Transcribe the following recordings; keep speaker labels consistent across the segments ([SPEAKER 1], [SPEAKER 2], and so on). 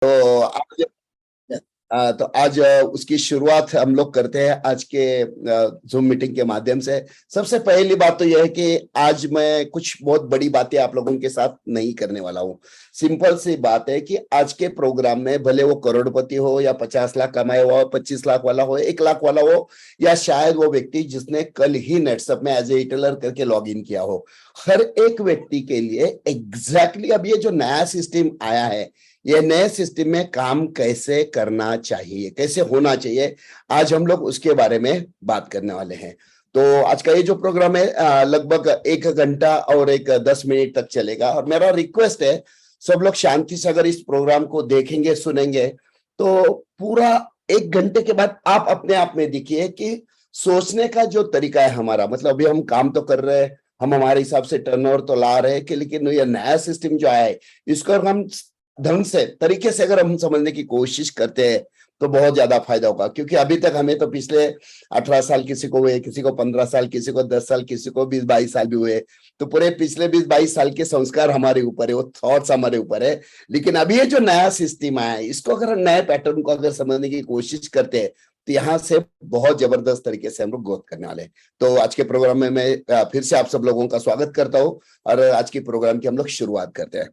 [SPEAKER 1] तो आज तो आज उसकी शुरुआत हम लोग करते हैं आज के जूम मीटिंग के माध्यम से। सबसे पहली बात तो यह है कि आज मैं कुछ बहुत बड़ी बातें आप लोगों के साथ नहीं करने वाला हूँ। सिंपल सी बात है कि आज के प्रोग्राम में भले वो करोड़पति हो या 50 लाख कमाए हुआ हो, 25 लाख वाला हो, 1 लाख वाला हो, या शायद वो व्यक्ति जिसने कल ही नेटसप में एज ए रिटेलर करके लॉग इन किया हो, हर एक व्यक्ति के लिए एग्जैक्टली अब ये जो नया सिस्टम आया है, ये नए सिस्टम में काम कैसे करना चाहिए, कैसे होना चाहिए, आज हम लोग उसके बारे में बात करने वाले हैं। तो आज का ये जो प्रोग्राम है लगभग 1 घंटा और 10 मिनट तक चलेगा। और मेरा रिक्वेस्ट है सब लोग शांति से अगर इस प्रोग्राम को देखेंगे सुनेंगे तो पूरा 1 घंटे के बाद आप अपने आप में देखिए कि सोचने का जो तरीका है हमारा, मतलब अभी हम काम तो कर रहे हैं, हम हमारे हिसाब से टर्नओवर तो ला रहे हैं कि, लेकिन ये नया सिस्टम जो आया है इसको अगर हम ढंग से तरीके से अगर हम समझने की कोशिश करते हैं तो बहुत ज्यादा फायदा होगा। क्योंकि अभी तक हमें तो पिछले 18 साल किसी को हुए, किसी को 15 साल, किसी को 10 साल, किसी को 20-22 साल भी हुए, तो पूरे पिछले 20-22 साल के संस्कार हमारे ऊपर है, वो थॉट्स हमारे ऊपर है। लेकिन अभी ये जो नया सिस्टम आया है इसको अगर नए पैटर्न को अगर समझने की कोशिश करते हैं तो यहाँ से बहुत जबरदस्त तरीके से हम लोग ग्रोथ करने वाले हैं। तो आज के प्रोग्राम में मैं फिर से आप सब लोगों का स्वागत करता हूँ और आज की प्रोग्राम की हम लोग शुरुआत करते हैं।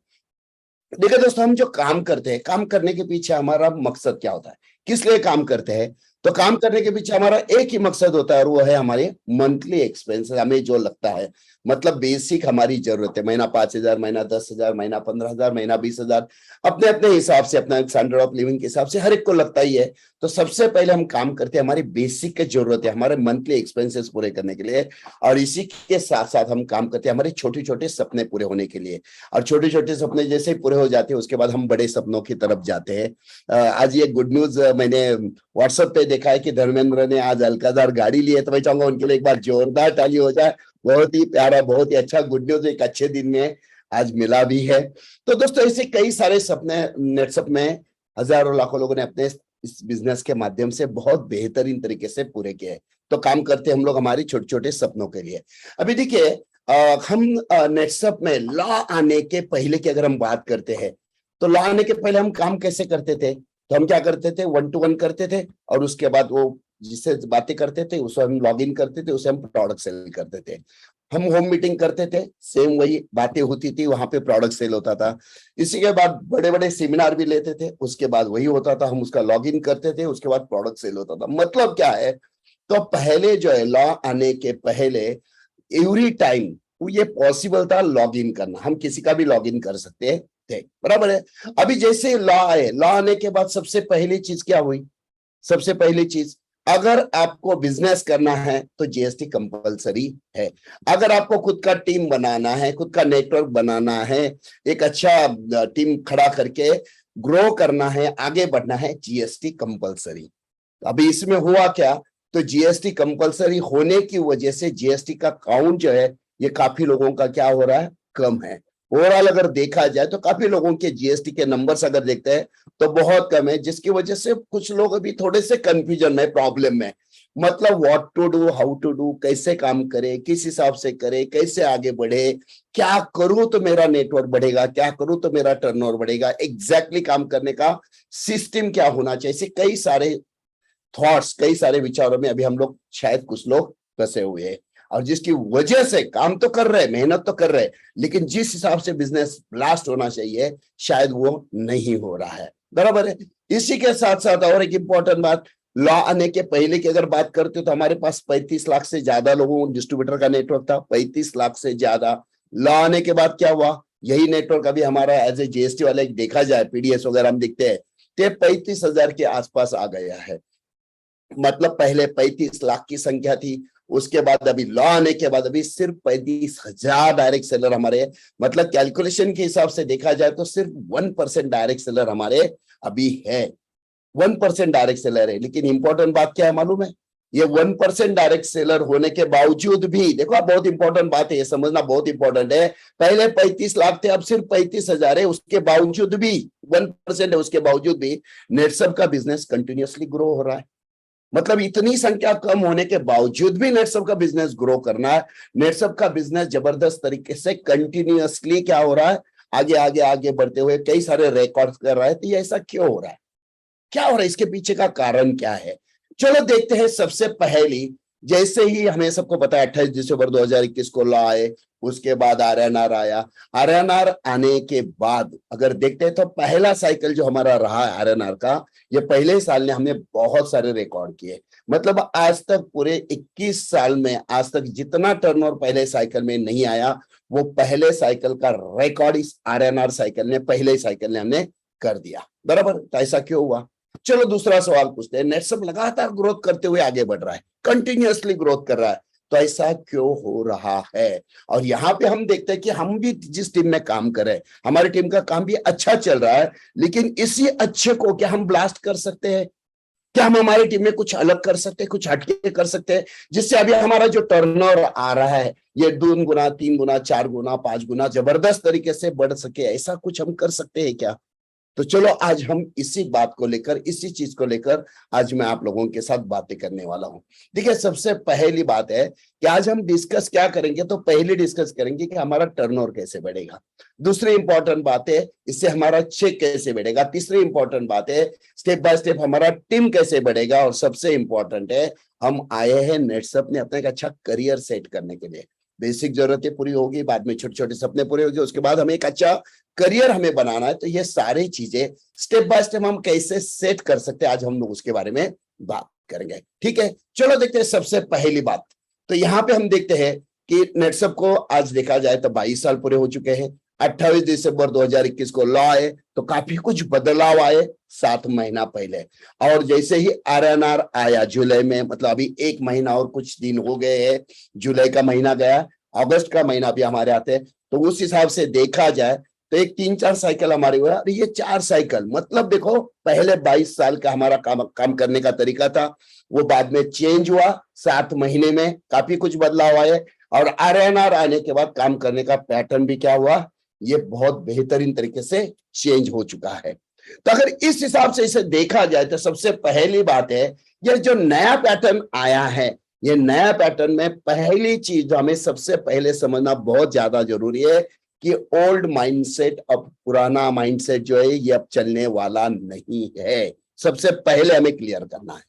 [SPEAKER 1] देखिए दोस्तों, हम जो काम करते हैं, काम करने के पीछे हमारा मकसद क्या होता है, किस लिए काम करते हैं? तो काम करने के पीछे हमारा एक ही मकसद होता है और वो है हमारे मंथली एक्सपेंस। हमें जो लगता है, मतलब बेसिक हमारी जरूरत है, महीना 5,000, महीना 10,000, महीना 15,000, महीना 20,000, अपने अपने हिसाब से, अपना स्टैंडर्ड ऑफ लिविंग के हिसाब से हर एक को लगता ही है। तो सबसे पहले हम काम करते हैं हमारी बेसिक की जरूरत है, हमारे मंथली एक्सपेंसेस पूरे करने के लिए। और इसी के साथ साथ हम काम करते हैं हमारे छोटे छोटे सपने पूरे होने के लिए। और छोटे छोटे सपने जैसे ही पूरे हो जाते हैं उसके बाद हम बड़े सपनों की तरफ जाते हैं। आज ये गुड न्यूज मैंने व्हाट्सएप पे देखा है कि धर्मेंद्र ने आज अल्काजार गाड़ी ली है, तो मैं चाहूंगा उनके लिए एक बार जोरदार ताली हो जाए। बहुत ही प्यारा, बहुत ही अच्छा गुड न्यूज एक अच्छे दिन में आज मिला भी है। तो दोस्तों, ऐसे कई सारे सपने नेटसप में हजारों लाखों लोगों ने अपने इस बिजनेस के माध्यम से बहुत बेहतरीन तरीके से पूरे किए। तो काम करते हम लोग हमारी छोटे छोटे सपनों के लिए। अभी देखिए, हम नेटसप में लॉ आने के पहले की अगर हम बात करते हैं तो लॉ आने के पहले हम काम कैसे करते थे? तो हम क्या करते थे, 1-to-1 करते थे और उसके बाद वो जिससे बातें करते थे उसे हम लॉग इन करते थे, उसे हम प्रोडक्ट सेल करते थे। हम होम मीटिंग करते थे, सेम वही बातें होती थी, वहां पे प्रोडक्ट सेल होता था। इसी के बाद बड़े बड़े सेमिनार भी लेते थे, उसके बाद वही होता था, हम उसका लॉग इन करते थे, उसके बाद प्रोडक्ट सेल होता था। मतलब क्या है, तो पहले जो है लॉ आने के पहले एवरी टाइम ये पॉसिबल था लॉग इन करना, हम किसी का भी लॉग इन कर सकते थे, बराबर है। अभी जैसे लॉ आए, लॉ आने के बाद सबसे पहली चीज क्या हुई? सबसे पहली चीज, अगर आपको बिजनेस करना है तो जीएसटी कंपलसरी है। अगर आपको खुद का टीम बनाना है, खुद का नेटवर्क बनाना है, एक अच्छा टीम खड़ा करके ग्रो करना है, आगे बढ़ना है, जीएसटी कंपलसरी। अभी इसमें हुआ क्या, तो जीएसटी कंपलसरी होने की वजह से जीएसटी का काउंट जो है ये काफी लोगों का क्या हो रहा है, कम है। ओवरऑल अगर देखा जाए तो काफी लोगों के जीएसटी के नंबर्स अगर देखते हैं तो बहुत कम है, जिसकी वजह से कुछ लोग अभी थोड़े से कंफ्यूजन में, प्रॉब्लम में, मतलब what to do, how to do, कैसे काम करे, किस हिसाब से करे, कैसे आगे बढ़े, क्या करूं तो मेरा नेटवर्क बढ़ेगा, क्या करूं तो मेरा टर्नओवर बढ़ेगा, एग्जैक्टली काम करने का सिस्टम क्या होना चाहिए। ऐसे कई सारे थॉट्स, कई सारे विचारों में अभी हम लोग शायद कुछ लोग फंसे हुए हैं और जिसकी वजह से काम तो कर रहे, मेहनत तो कर रहे, लेकिन जिस हिसाब से बिजनेस ब्लास्ट होना चाहिए शायद वो नहीं हो रहा है, बराबर है। इसी के साथ साथ और एक इंपॉर्टेंट बात, लॉ आने के पहले की अगर बात करते हो तो हमारे पास 35 लाख से ज्यादा लोगों डिस्ट्रीब्यूटर का नेटवर्क था, 35 लाख से ज्यादा। लॉ आने के बाद क्या हुआ, यही नेटवर्क अभी हमारा एज ए जीएसटी वाले देखा जाए, पीडीएस वगैरह हम देखते हैं तो 35,000 के आसपास आ गया है। मतलब पहले 35 लाख की संख्या थी, उसके बाद अभी लॉ आने के बाद अभी सिर्फ 35,000 डायरेक्ट सेलर हमारे, मतलब कैलकुलेशन के हिसाब से देखा जाए तो सिर्फ 1% डायरेक्ट सेलर हमारे अभी है, 1% डायरेक्ट सेलर है। लेकिन इंपॉर्टेंट बात क्या है मालूम है, ये 1% डायरेक्ट सेलर होने के बावजूद भी, देखो आप, बहुत इंपॉर्टेंट बात है, ये समझना बहुत इंपॉर्टेंट है। पहले 35 लाख थे, अब सिर्फ 35,000 है, उसके बावजूद भी 1% है, उसके बावजूद भी नेटसप का बिजनेस कंटिन्यूअसली ग्रो हो रहा है। मतलब इतनी संख्या कम होने के बावजूद भी नेटसप का बिजनेस ग्रो करना है, नेटसप का बिजनेस जबरदस्त तरीके से कंटिन्यूअसली क्या हो रहा है, आगे आगे आगे बढ़ते हुए कई सारे रिकॉर्ड कर रहा है। तो ये ऐसा क्यों हो रहा है, क्या हो रहा है, इसके पीछे का कारण क्या है? चलो देखते हैं। सबसे पहली, जैसे ही हमें सबको पता है 28 दिसंबर 2021 को लॉ आए, उसके बाद आरएनआर आया। आरएनआर आने के बाद अगर देखते हैं तो पहला साइकिल जो हमारा रहा है आरएनआर का, ये पहले ही साल ने हमने बहुत सारे रिकॉर्ड किए। मतलब आज तक पूरे 21 साल में आज तक जितना टर्नओवर पहले साइकिल में नहीं आया, वो पहले साइकिल का रिकॉर्ड इस आरएनआर साइकिल ने, पहले साइकिल ने हमने कर दिया। बराबर? तो ऐसा क्यों हुआ? चलो दूसरा सवाल पूछते हैं। नेटसप लगातार ग्रोथ करते हुए आगे बढ़ रहा है, कंटिन्यूअसली ग्रोथ कर रहा है, तो ऐसा क्यों हो रहा है? और यहाँ पे हम देखते हैं कि हम भी जिस टीम में काम कर रहे हैं, हमारी टीम का काम भी अच्छा चल रहा है, लेकिन इसी अच्छे को क्या हम ब्लास्ट कर सकते हैं? क्या हम हमारी टीम में कुछ अलग कर सकते हैं, कुछ हटके कर सकते हैं, जिससे अभी हमारा जो टर्नओवर आ रहा है ये 2 गुना, 3 गुना, 4 गुना, 5 गुना जबरदस्त तरीके से बढ़ सके? ऐसा कुछ हम कर सकते हैं क्या? तो चलो आज हम इसी बात को लेकर, इसी चीज को लेकर आज मैं आप लोगों के साथ बातें करने वाला हूं। देखिए, सबसे पहली बात है कि आज हम डिस्कस क्या करेंगे, तो पहले डिस्कस करेंगे कि हमारा टर्नओवर कैसे बढ़ेगा। दूसरी इंपॉर्टेंट बात है इससे हमारा चेक कैसे बढ़ेगा। तीसरी इंपॉर्टेंट बात है स्टेप बाय स्टेप हमारा टीम कैसे बढ़ेगा। और सबसे इंपॉर्टेंट है, हम आए हैं नेटसप ने अपना एक अच्छा करियर सेट करने के लिए। बेसिक जरूरतें पूरी होगी, बाद में छोटे छोटे सपने पूरे होंगे, उसके बाद हमें एक अच्छा करियर हमें बनाना है। तो ये सारी चीजें स्टेप बाय स्टेप हम कैसे सेट कर सकते हैं, आज हम लोग उसके बारे में बात करेंगे। ठीक है, चलो देखते हैं। सबसे पहली बात तो यहाँ पे हम देखते हैं कि नेटसप को आज देखा जाए तो 22 साल पूरे हो चुके हैं। 28 दिसंबर 2021 को लॉ आए तो काफी कुछ बदलाव आए 7 महीना पहले। और जैसे ही आरएनआर आया जुलाई में, मतलब अभी 1 महीना और कुछ दिन हो गए हैं, जुलाई का महीना गया, अगस्त का महीना भी हमारे आते हैं, तो उस हिसाब से देखा जाए तो एक 3-4 साइकिल हमारी हुआ। और ये 4 साइकिल मतलब देखो, पहले 22 साल का हमारा काम करने का तरीका था, वो बाद में चेंज हुआ। 7 महीने में काफी कुछ बदलाव आए। और आरएनआर आने के बाद काम करने का पैटर्न भी क्या हुआ, ये बहुत बेहतरीन तरीके से चेंज हो चुका है। तो अगर इस हिसाब से इसे देखा जाए तो सबसे पहली बात है, ये जो नया पैटर्न आया है, ये नया पैटर्न में पहली चीज जो हमें सबसे पहले समझना बहुत ज्यादा जरूरी है कि ओल्ड माइंडसेट, अब पुराना माइंडसेट जो है ये अब चलने वाला नहीं है। सबसे पहले हमें क्लियर करना है।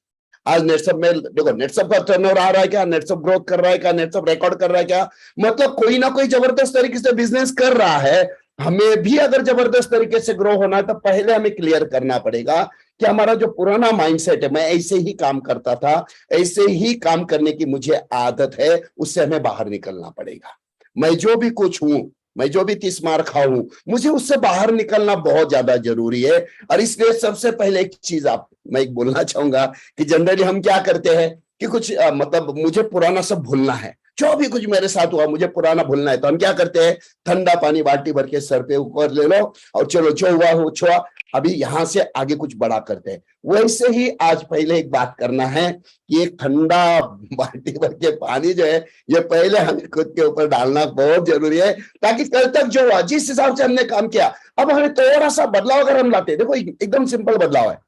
[SPEAKER 1] आज नेटसप में देखो, नेटसप का टर्नओवर आ रहा है क्या, नेटसप ग्रोथ कर रहा है क्या, नेटसप रिकॉर्ड कर रहा है क्या, मतलब कोई ना कोई जबरदस्त तरीके से बिजनेस कर रहा है। हमें भी अगर जबरदस्त तरीके से ग्रो होना है तो पहले हमें क्लियर करना पड़ेगा कि हमारा जो पुराना माइंडसेट है, मैं ऐसे ही काम करता था, ऐसे ही काम करने की मुझे आदत है, उससे हमें बाहर निकलना पड़ेगा। मैं जो भी कुछ हूं, मैं जो भी 30 मार खाऊं, मुझे उससे बाहर निकलना बहुत ज्यादा जरूरी है। और इसलिए सबसे पहले एक चीज मैं एक बोलना चाहूंगा कि जनरली हम क्या करते हैं कि कुछ मतलब मुझे पुराना सब भूलना है, जो भी कुछ मेरे साथ हुआ मुझे पुराना भूलना है, तो हम क्या करते हैं, ठंडा पानी बाल्टी भर के सर पे ऊपर ले लो और चलो जो हुआ हो छुआ, अभी यहां से आगे कुछ बड़ा करते हैं। वैसे ही आज पहले एक बात करना है कि एक ठंडा बाल्टी भर के पानी जो है, ये पहले हमें खुद के ऊपर डालना बहुत जरूरी है, ताकि कल तक जो हुआ, जिस हिसाब से हमने काम किया, अब हमें थोड़ा सा बदलाव अगर हम लाते हैं, देखो एकदम सिंपल बदलाव है,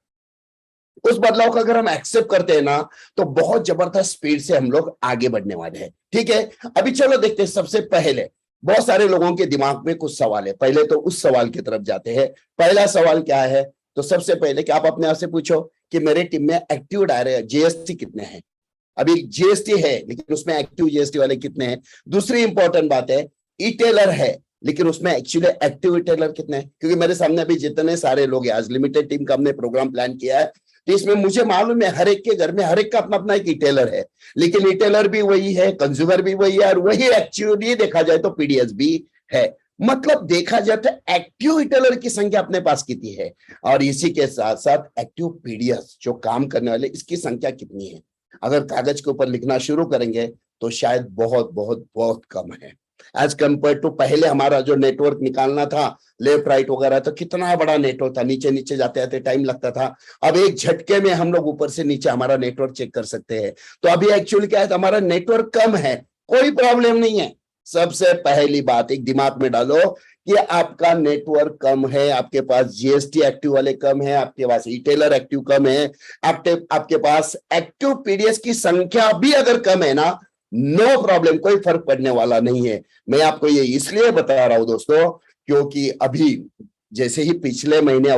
[SPEAKER 1] उस बदलाव का अगर हम एक्सेप्ट करते हैं ना, तो बहुत जबरदस्त स्पीड से हम लोग आगे बढ़ने वाले हैं। ठीक है, अभी चलो देखते हैं। सबसे पहले बहुत सारे लोगों के दिमाग में कुछ सवाल है, पहले तो उस सवाल की तरफ जाते हैं। पहला सवाल क्या है, तो सबसे पहले कि आप अपने आप से पूछो कि मेरे टीम में एक्टिव डायरेक्टर जीएसटी कितने हैं। अभी जीएसटी है लेकिन उसमें एक्टिव जीएसटी वाले कितने हैं। दूसरी इंपॉर्टेंट बात है, ई टेलर है लेकिन उसमें एक्चुअली एक्टिव ई टेलर कितने हैं, क्योंकि मेरे सामने अभी जितने सारे लोग हैं, आज लिमिटेड टीम का हमने प्रोग्राम प्लान किया है, तो इसमें मुझे मालूम है हर एक के घर में हर एक का अपना अपना एक रिटेलर है, लेकिन रिटेलर भी वही है, कंज्यूमर भी वही है, और वही एक्चुअली देखा जाए तो पीडीएस भी है। मतलब देखा जाए तो एक्टिव रिटेलर की संख्या अपने पास कितनी है, और इसी के साथ साथ एक्टिव पीडीएस जो काम करने वाले, इसकी संख्या कितनी है। अगर कागज के ऊपर लिखना शुरू करेंगे तो शायद बहुत बहुत बहुत कम है एज कंपेयर टू पहले। हमारा जो नेटवर्क निकालना था लेफ्ट राइट वगैरह, तो कितना बड़ा नेटवर्क था, नीचे नीचे जाते जाते टाइम लगता था। अब एक झटके में हम लोग ऊपर से नीचे हमारा नेटवर्क चेक कर सकते हैं। तो अभी एक्चुअली क्या है, हमारा नेटवर्क कम है, कोई प्रॉब्लम नहीं है। सबसे पहली बात एक दिमाग में डालो कि आपका नेटवर्क कम है, आपके पास जीएसटी एक्टिव वाले कम है, आपके पास रिटेलर एक्टिव कम है, आपके पास एक्टिव पीडीएस की संख्या भी अगर कम है ना, नो प्रॉब्लम, कोई फर्क पड़ने वाला नहीं है। मैं आपको ये इसलिए बता रहा हूं दोस्तों क्योंकि अभी जैसे ही पिछले महीने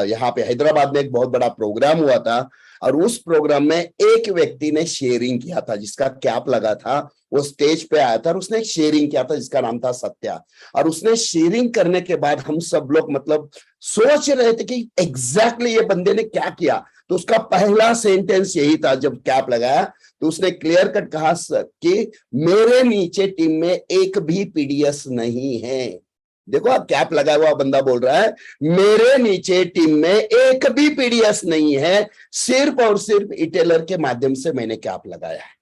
[SPEAKER 1] यहाँ पे हैदराबाद में एक बहुत बड़ा प्रोग्राम हुआ था, और उस प्रोग्राम में एक व्यक्ति ने शेयरिंग किया था जिसका कैप लगा था, वो स्टेज पे आया था और उसने एक शेयरिंग किया था जिसका नाम था सत्या। और उसने शेयरिंग करने के बाद हम सब लोग मतलब सोच रहे थे कि एग्जैक्टली ये बंदे ने क्या किया। तो उसका पहला सेंटेंस यही था जब कैप लगाया, तो उसने क्लियर कट कहा कि मेरे नीचे टीम में एक भी पीडीएस नहीं है। देखो, आप कैप लगाया हुआ बंदा बोल रहा है मेरे नीचे टीम में एक भी पीडीएस नहीं है, सिर्फ और सिर्फ इटेलर के माध्यम से मैंने कैप लगाया है।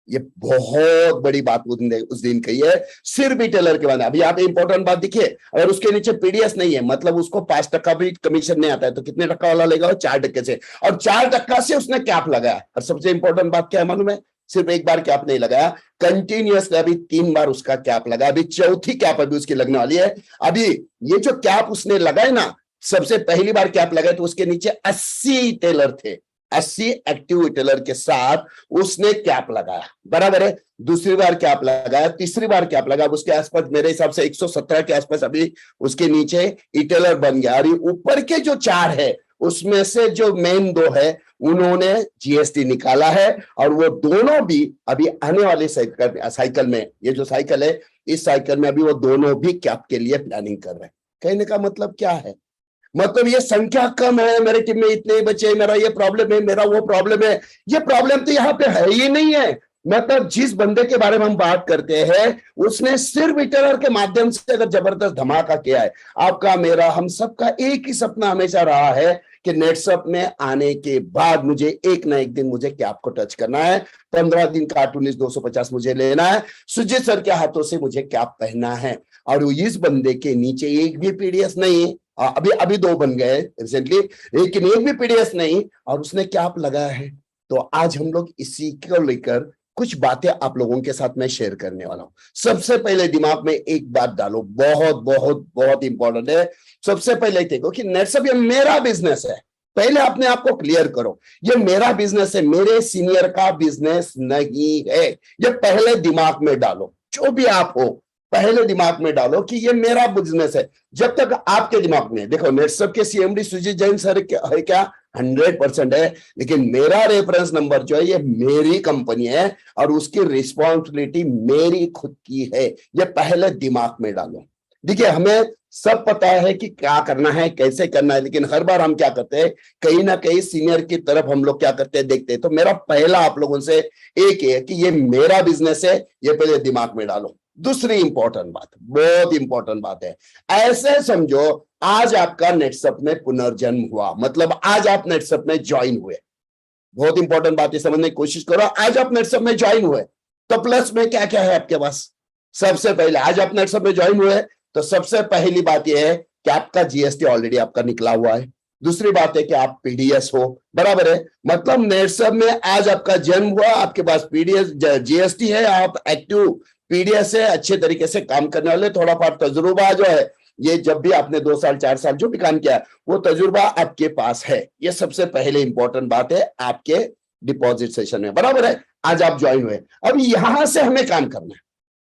[SPEAKER 1] ये बहुत बड़ी बात उस दिन कही है, सिर्फ इटेलर के बाद। अभी आप इंपॉर्टेंट बात देखिए, अगर उसके नीचे पीडीएस नहीं है मतलब उसको 5% भी कमीशन नहीं आता है, तो कितने टक्का वाला लेगा? 4% से, और 4% से उसने कैप लगाया। और सबसे इंपॉर्टेंट बात क्या है मालूम है? सिर्फ एक बार कैप नहीं लगाया, कंटिन्यूअसली अभी 3 बार उसका कैप लगा, अभी चौथी कैप अभी उसकी लगने वाली है। अभी ये जो कैप उसने लगाए ना, सबसे पहली बार कैप लगाए तो उसके नीचे 80 टेलर थे, 80 एक्टिव टेलर के साथ उसने कैप लगाया, बराबर है। दूसरी बार कैप लगाया, तीसरी बार कैप लगा, उसके आसपास मेरे हिसाब से 117 के आसपास अभी उसके नीचे इटेलर बन गया। और ऊपर के जो 4 है उसमें से जो मेन 2 है उन्होंने जीएसटी निकाला है, और वो दोनों भी अभी आने वाले साइकिल में, ये जो साइकिल है इस साइकिल में अभी वो दोनों भी कैप के लिए प्लानिंग कर रहे हैं। कहने का मतलब क्या है? मतलब ये संख्या कम है, मेरे टीम में इतने ही बच्चे, मेरा ये प्रॉब्लम है, मेरा वो प्रॉब्लम है, ये प्रॉब्लम तो यहाँ पे है ही नहीं है। मतलब जिस बंदे के बारे में हम बात करते हैं उसने सिर्फ इटरर के माध्यम से अगर जबरदस्त धमाका किया है। आपका, मेरा, हम सबका एक ही सपना हमेशा रहा है कि नेटसप में आने के बाद मुझे एक ना एक दिन मुझे कैप को टच करना है, 15 दिन का 250 मुझे लेना है, सुजीत सर के हाथों से मुझे कैप पहनना है। और इस बंदे के नीचे एक भी पीडीएस नहीं, अभी 2 बन गए रिसेंटली, लेकिन एक भी पीडीएस नहीं, और उसने कैप लगाया है। तो आज हम लोग इसी को लेकर कुछ बातें आप लोगों के साथ मैं शेयर करने वाला हूं। सबसे पहले दिमाग में एक बात डालो, बहुत बहुत बहुत इंपॉर्टेंट है। सबसे पहले देखो कि नेटसप ये मेरा बिजनेस है। पहले अपने आप को क्लियर करो, ये मेरा बिजनेस है, मेरे सीनियर का बिजनेस नहीं है। ये पहले दिमाग में डालो, जो भी आप हो पहले दिमाग में डालो कि ये मेरा बिजनेस है। जब तक आपके दिमाग में, देखो नेटसप के सीएमडी सुजीत जैन सर है क्या? 100% है, लेकिन मेरा रेफरेंस नंबर जो है ये मेरी कंपनी है और उसकी रिस्पॉन्सिबिलिटी मेरी खुद की है। ये पहले दिमाग में डालो। देखिए, हमें सब पता है कि क्या करना है, कैसे करना है, लेकिन हर बार हम क्या करते हैं, कहीं ना कहीं सीनियर की तरफ हम लोग क्या करते हैं, देखते हैं। तो मेरा पहला आप लोगों से एक है कि ये मेरा बिजनेस है, ये पहले दिमाग में डालो। दूसरी इंपॉर्टेंट बात, बहुत इंपॉर्टेंट बात है, ऐसे समझो आज आपका नेटसप में पुनर्जन्म हुआ, मतलब आज आप नेटसप में ज्वाइन हुए। बहुत इंपॉर्टेंट बात है, समझने की कोशिश करो। आज आप नेटसप में ज्वाइन हुए तो प्लस में क्या क्या है आपके पास? सबसे पहले आज आप नेटसप में ज्वाइन हुए तो सबसे पहली बात यह है कि आपका जीएसटी ऑलरेडी आपका निकला हुआ है। दूसरी बात है कि आप पीडीएस हो, बराबर है। मतलब नेटसप में आज आपका जन्म हुआ, आपके पास पीडीएस जीएसटी है, आप एक्टिव पीडीएस है, अच्छे तरीके से काम करने वाले, थोड़ा बहुत तजुर्बा जो है, ये जब भी आपने 2 साल 4 साल जो भी काम किया वो तजुर्बा आपके पास है। ये सबसे पहले इंपॉर्टेंट बात है आपके डिपॉजिट सेशन में, बराबर है। आज आप ज्वाइन हुए, अब यहां से हमें काम करना है,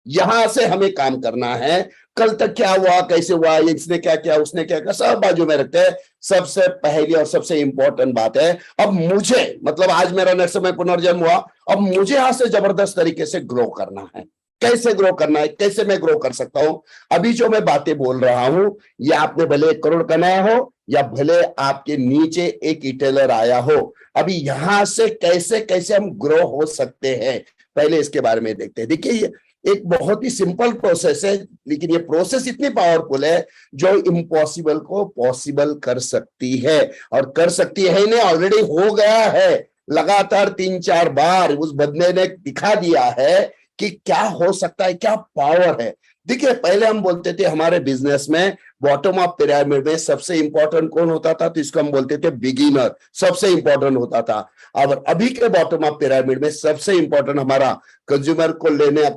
[SPEAKER 1] यहां से हमें काम करना है। कल तक क्या हुआ, कैसे हुआ, इसने क्या किया, उसने क्या किया, सब बाजू में रखते हैं। सबसे पहली और सबसे इंपॉर्टेंट बात है, अब मुझे, मतलब आज मेरा नेटसप में पुनर्जन्म हुआ, अब मुझे यहां से जबरदस्त तरीके से ग्रो करना है। कैसे ग्रो करना है, कैसे मैं ग्रो कर सकता हूं? अभी जो मैं बातें बोल रहा हूं, ये आपने भले 1 करोड़ कमाया हो या भले आपके नीचे एक रिटेलर आया हो, अभी यहां से कैसे कैसे हम ग्रो हो सकते हैं, पहले इसके बारे में देखते हैं। देखिए, ये एक बहुत ही सिंपल प्रोसेस है, लेकिन ये प्रोसेस इतनी पावरफुल है जो इम्पॉसिबल को पॉसिबल कर सकती है, और कर सकती है नहीं, ऑलरेडी हो गया है। लगातार 3-4 बार उस बंदे ने दिखा दिया है कि क्या हो सकता है, क्या पावर है। देखिए, पहले हम बोलते थे हमारे बिजनेस में बॉटम ऑफ पिरामिड में सबसे इंपॉर्टेंट कौन होता था, तो इसको हम बोलते थे बिगिनर, सबसे इंपॉर्टेंट होता था। और अभी के बॉटम ऑफ पिरामिड में सबसे इंपॉर्टेंट हमारा कंज्यूमर को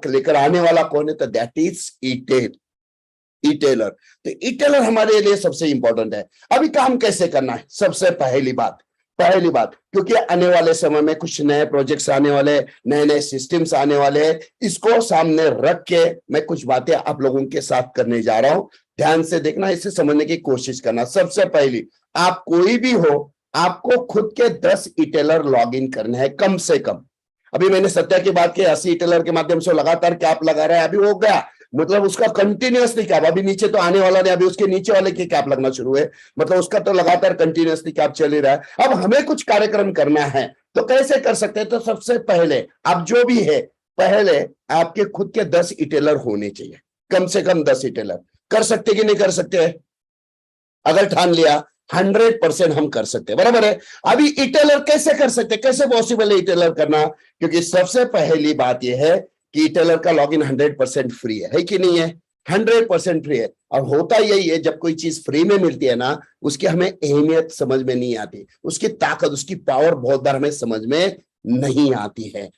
[SPEAKER 1] लेकर आने वाला कौन है, तो दैट इज ई-टेलर। तो ई-टेलर हमारे लिए सबसे इंपॉर्टेंट है। अभी काम कैसे करना है, सबसे पहली बात, क्योंकि आने वाले समय में कुछ नए प्रोजेक्ट्स आने वाले, नए नए सिस्टम्स आने वाले हैं, इसको सामने रख के मैं कुछ बातें आप लोगों के साथ करने जा रहा हूं। ध्यान से देखना, इसे समझने की कोशिश करना। सबसे पहली, आप कोई भी हो, आपको खुद के 10 इटेलर लॉग इन करने हैं कम से कम। अभी मैंने सत्या की बात की, 80 इटेलर के माध्यम से लगातार कैप लगा रहा है, अभी हो गया, मतलब उसका कंटिन्यूअसली कैप, अभी नीचे तो आने वाला नहीं, अभी उसके नीचे वाले के कैप लगना शुरू है, मतलब उसका तो लगातार कंटिन्यूअसली कैप चल ही रहा है। अब हमें कुछ कार्यक्रम करना है, तो कैसे कर सकते हैं? तो सबसे पहले आप जो भी है, पहले आपके खुद के 10 इटेलर होने चाहिए, कम से कम 10 इटेलर। कर सकते कि नहीं कर सकते? अगर ठान लिया 100% हम कर सकते हैं, बराबर है। अभी इटेलर कैसे कर सकते हैं, कैसे पॉसिबल है इटेलर करना? क्योंकि सबसे पहली बात यह है कि इटेलर का लॉगिन 100% फ्री है कि नहीं है? 100% फ्री है। और होता यही है, जब कोई चीज फ्री में मिलती है ना, उसकी हमें अहमियत समझ में नहीं आती, उसकी ताकत, उसकी पावर बहुत बार हमें समझ में नहीं आती है।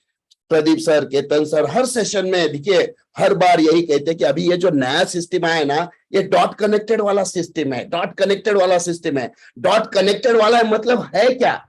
[SPEAKER 1] प्रदीप सर, केतन सर हर सेशन में देखिए, हर बार यही कहते हैं कि अभी ये जो नया सिस्टम आया ना, ये डॉट कनेक्टेड वाला सिस्टम है, डॉट कनेक्टेड वाला सिस्टम है। डॉट कनेक्टेड वाला है मतलब है क्या?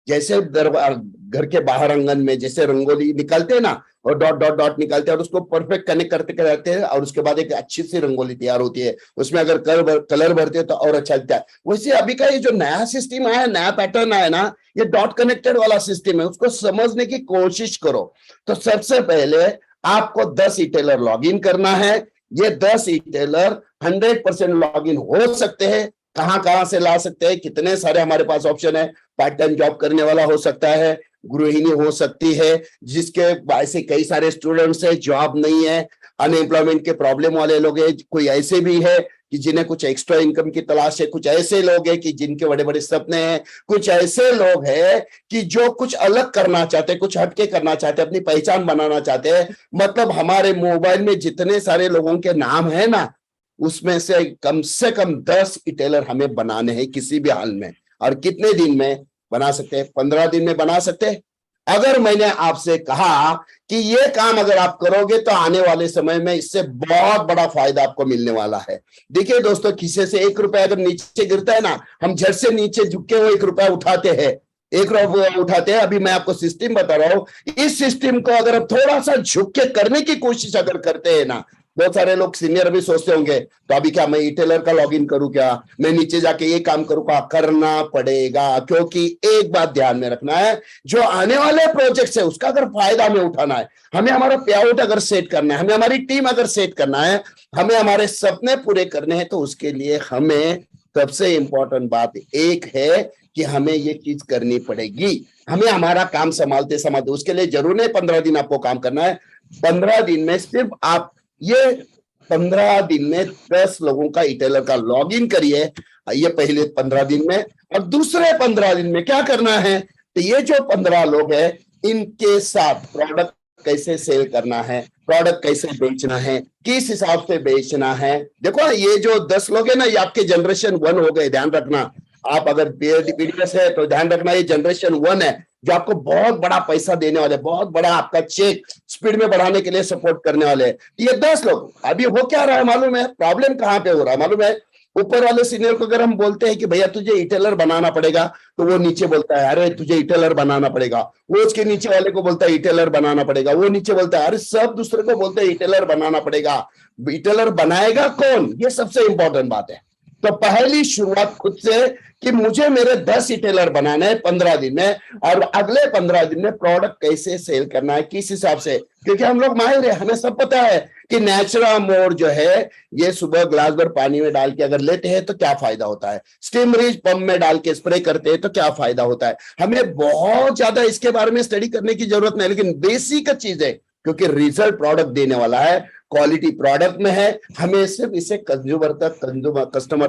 [SPEAKER 1] जैसे दरबार घर के बाहर आंगन में जैसे रंगोली निकलते हैं ना, और डॉट डॉट डॉट निकलते हैं, और उसको परफेक्ट कनेक्ट करते रहते हैं, और उसके बाद एक अच्छी सी रंगोली तैयार होती है। उसमें अगर कलर भरते हैं तो और अच्छा लगता है। वैसे अभी का ये जो नया सिस्टम आया, नया पैटर्न आया ना, ये डॉट कनेक्टेड वाला सिस्टम है, उसको समझने की कोशिश करो। तो सबसे पहले आपको 10 इटेलर लॉग इन करना है। ये 10 इटेलर 100% लॉग इन हो सकते हैं। कहां कहां से ला सकते हैं? कितने सारे हमारे पास ऑप्शन है। पार्ट टाइम जॉब करने वाला हो सकता है, गृहिणी हो सकती है, जिसके ऐसे कई सारे स्टूडेंट्स है, जॉब नहीं है, अनएम्प्लॉयमेंट के प्रॉब्लम वाले लोग हैं, कोई ऐसे भी है कि जिन्हें कुछ एक्स्ट्रा इनकम की तलाश है, कुछ ऐसे लोग हैं कि जिनके बड़े बड़े सपने हैं, कुछ ऐसे लोग हैं कि जो कुछ अलग करना चाहते हैं, कुछ हटके करना चाहते हैं, अपनी पहचान बनाना चाहते हैं। मतलब हमारे मोबाइल में जितने सारे लोगों के नाम है ना, उसमें से कम 10 इटेलर हमें बनाने हैं किसी भी हाल में। और कितने दिन में बना सकते हैं? 15 दिन में बना सकते हैं। अगर मैंने आपसे कहा कि ये काम अगर आप करोगे तो आने वाले समय में इससे बहुत बड़ा फायदा आपको मिलने वाला है। देखिए दोस्तों, खिसे से 1 रुपया अगर नीचे गिरता है ना, हम झट से नीचे झुक के वो 1 रुपया उठाते हैं, 1 रुपया उठाते हैं। अभी मैं आपको सिस्टम बता रहा हूं, इस सिस्टम को अगर आप थोड़ा सा झुक के करने की कोशिश अगर करते हैं ना, बहुत सारे लोग सीनियर अभी सोचते होंगे, तो अभी क्या मैं इटेलर का लॉगिन करूं, क्या मैं नीचे जाके ये काम करूं? क्या करना पड़ेगा, क्योंकि एक बात ध्यान में रखना है, जो आने वाले प्रोजेक्ट है उसका अगर फायदा हमें उठाना है, हमें हमारा पे आउट अगर सेट करना है, हमें हमारी टीम अगर सेट करना है, हमें हमारे सपने पूरे करने हैं, तो उसके लिए हमें सबसे इंपॉर्टेंट बात एक है कि हमें ये चीज करनी पड़ेगी। हमें हमारा काम संभालते संभालते, उसके लिए जरूर नहीं 15 दिन आपको काम करना है। 15 दिन में सिर्फ आप ये 15 दिन में 10 लोगों का इटेलर का लॉगिन करिए, ये पहले 15 दिन में। और दूसरे 15 दिन में क्या करना है? तो ये जो 15 लोग हैं, इनके साथ प्रोडक्ट कैसे सेल करना है, प्रोडक्ट कैसे बेचना है, किस हिसाब से बेचना है। देखो ये जो 10 लोग हैं ना, ये आपके जनरेशन 1 हो गए, ध्यान रखना। आप अगर बीडीएस है तो ध्यान रखना, ये जनरेशन 1 है, जो आपको बहुत बड़ा पैसा देने वाले, बहुत बड़ा आपका चेक स्पीड में बढ़ाने के लिए सपोर्ट करने वाले। ये 10 लोग अभी हो क्या रहा है मालूम है? प्रॉब्लम कहां पे हो रहा है मालूम है? ऊपर वाले सीनियर को अगर हम बोलते हैं कि भैया तुझे इटेलर बनाना पड़ेगा, तो वो नीचे बोलता है अरे तुझे इटेलर बनाना पड़ेगा। वो उसके नीचे वाले को बोलता है इटेलर बनाना पड़ेगा। वो नीचे बोलता है, अरे सब दूसरे को बोलते हैं इटेलर बनाना पड़ेगा। इटेलर बनाएगा कौन? ये सबसे इंपॉर्टेंट बात है। तो पहली शुरुआत खुद से कि मुझे मेरे 10 इटेलर बनाने हैं 15 दिन में, और अगले 15 दिन में प्रोडक्ट कैसे सेल करना है, किस हिसाब से। क्योंकि हम लोग माहिर है, हमें सब पता है कि नेचुरा मोर जो है, ये सुबह ग्लास भर पानी में डाल के अगर लेते हैं तो क्या फायदा होता है, स्टीम रिच पंप में डाल के स्प्रे करते हैं तो क्या फायदा होता है। हमें बहुत ज्यादा इसके बारे में स्टडी करने की जरूरत नहीं, लेकिन बेसिक चीज है, क्योंकि रिजल्ट प्रोडक्ट देने वाला है, क्वालिटी प्रोडक्ट में है। हमें सिर्फ इसे कस्टमर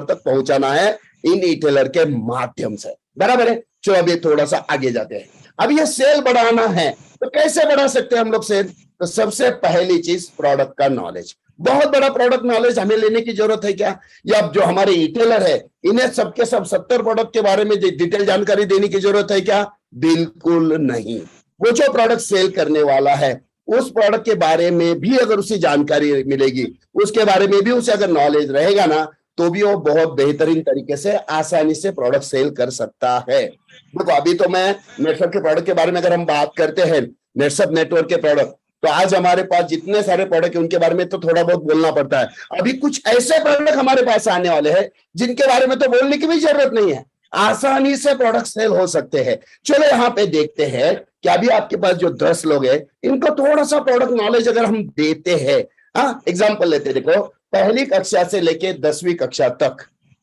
[SPEAKER 1] तक पहुंचाना है इन इटेलर के माध्यम से, बराबर है। चलो अभी थोड़ा सा आगे जाते हैं। अब ये सेल बढ़ाना है तो कैसे बढ़ा सकते हैं हम लोग सेल? तो सबसे पहली चीज प्रोडक्ट का नॉलेज। बहुत बड़ा प्रोडक्ट नॉलेज हमें लेने की जरूरत है क्या? या अब जो हमारे इटेलर है, इन्हें सबके सब 70 प्रोडक्ट के बारे में डिटेल जानकारी देने की जरूरत है क्या? बिल्कुल नहीं। वो जो प्रोडक्ट सेल करने वाला है, उस प्रोडक्ट के बारे में भी अगर उसे जानकारी मिलेगी, उसके बारे में भी उसे अगर नॉलेज रहेगा ना, तो भी वो बहुत बेहतरीन तरीके से आसानी से प्रोडक्ट सेल कर सकता है। देखो अभी तो मैं नेटवर्क के प्रोडक्ट के बारे में अगर हम बात करते हैं, नेटवर्क के प्रोडक्ट, तो आज हमारे पास जितने सारे प्रोडक्ट है उनके बारे में तो थोड़ा बहुत बोलना पड़ता है। अभी कुछ ऐसे प्रोडक्ट हमारे पास आने वाले हैं जिनके बारे में तो बोलने की भी जरूरत नहीं है, आसानी से प्रोडक्ट सेल हो सकते हैं। चलो यहाँ पे देखते हैं कि अभी आपके पास जो 10 लोग हैं इनको थोड़ा सा प्रोडक्ट नॉलेज अगर हम देते हैं। हाँ, एग्जाम्पल लेते हैं। देखो, पहली कक्षा से लेके 10वीं कक्षा तक,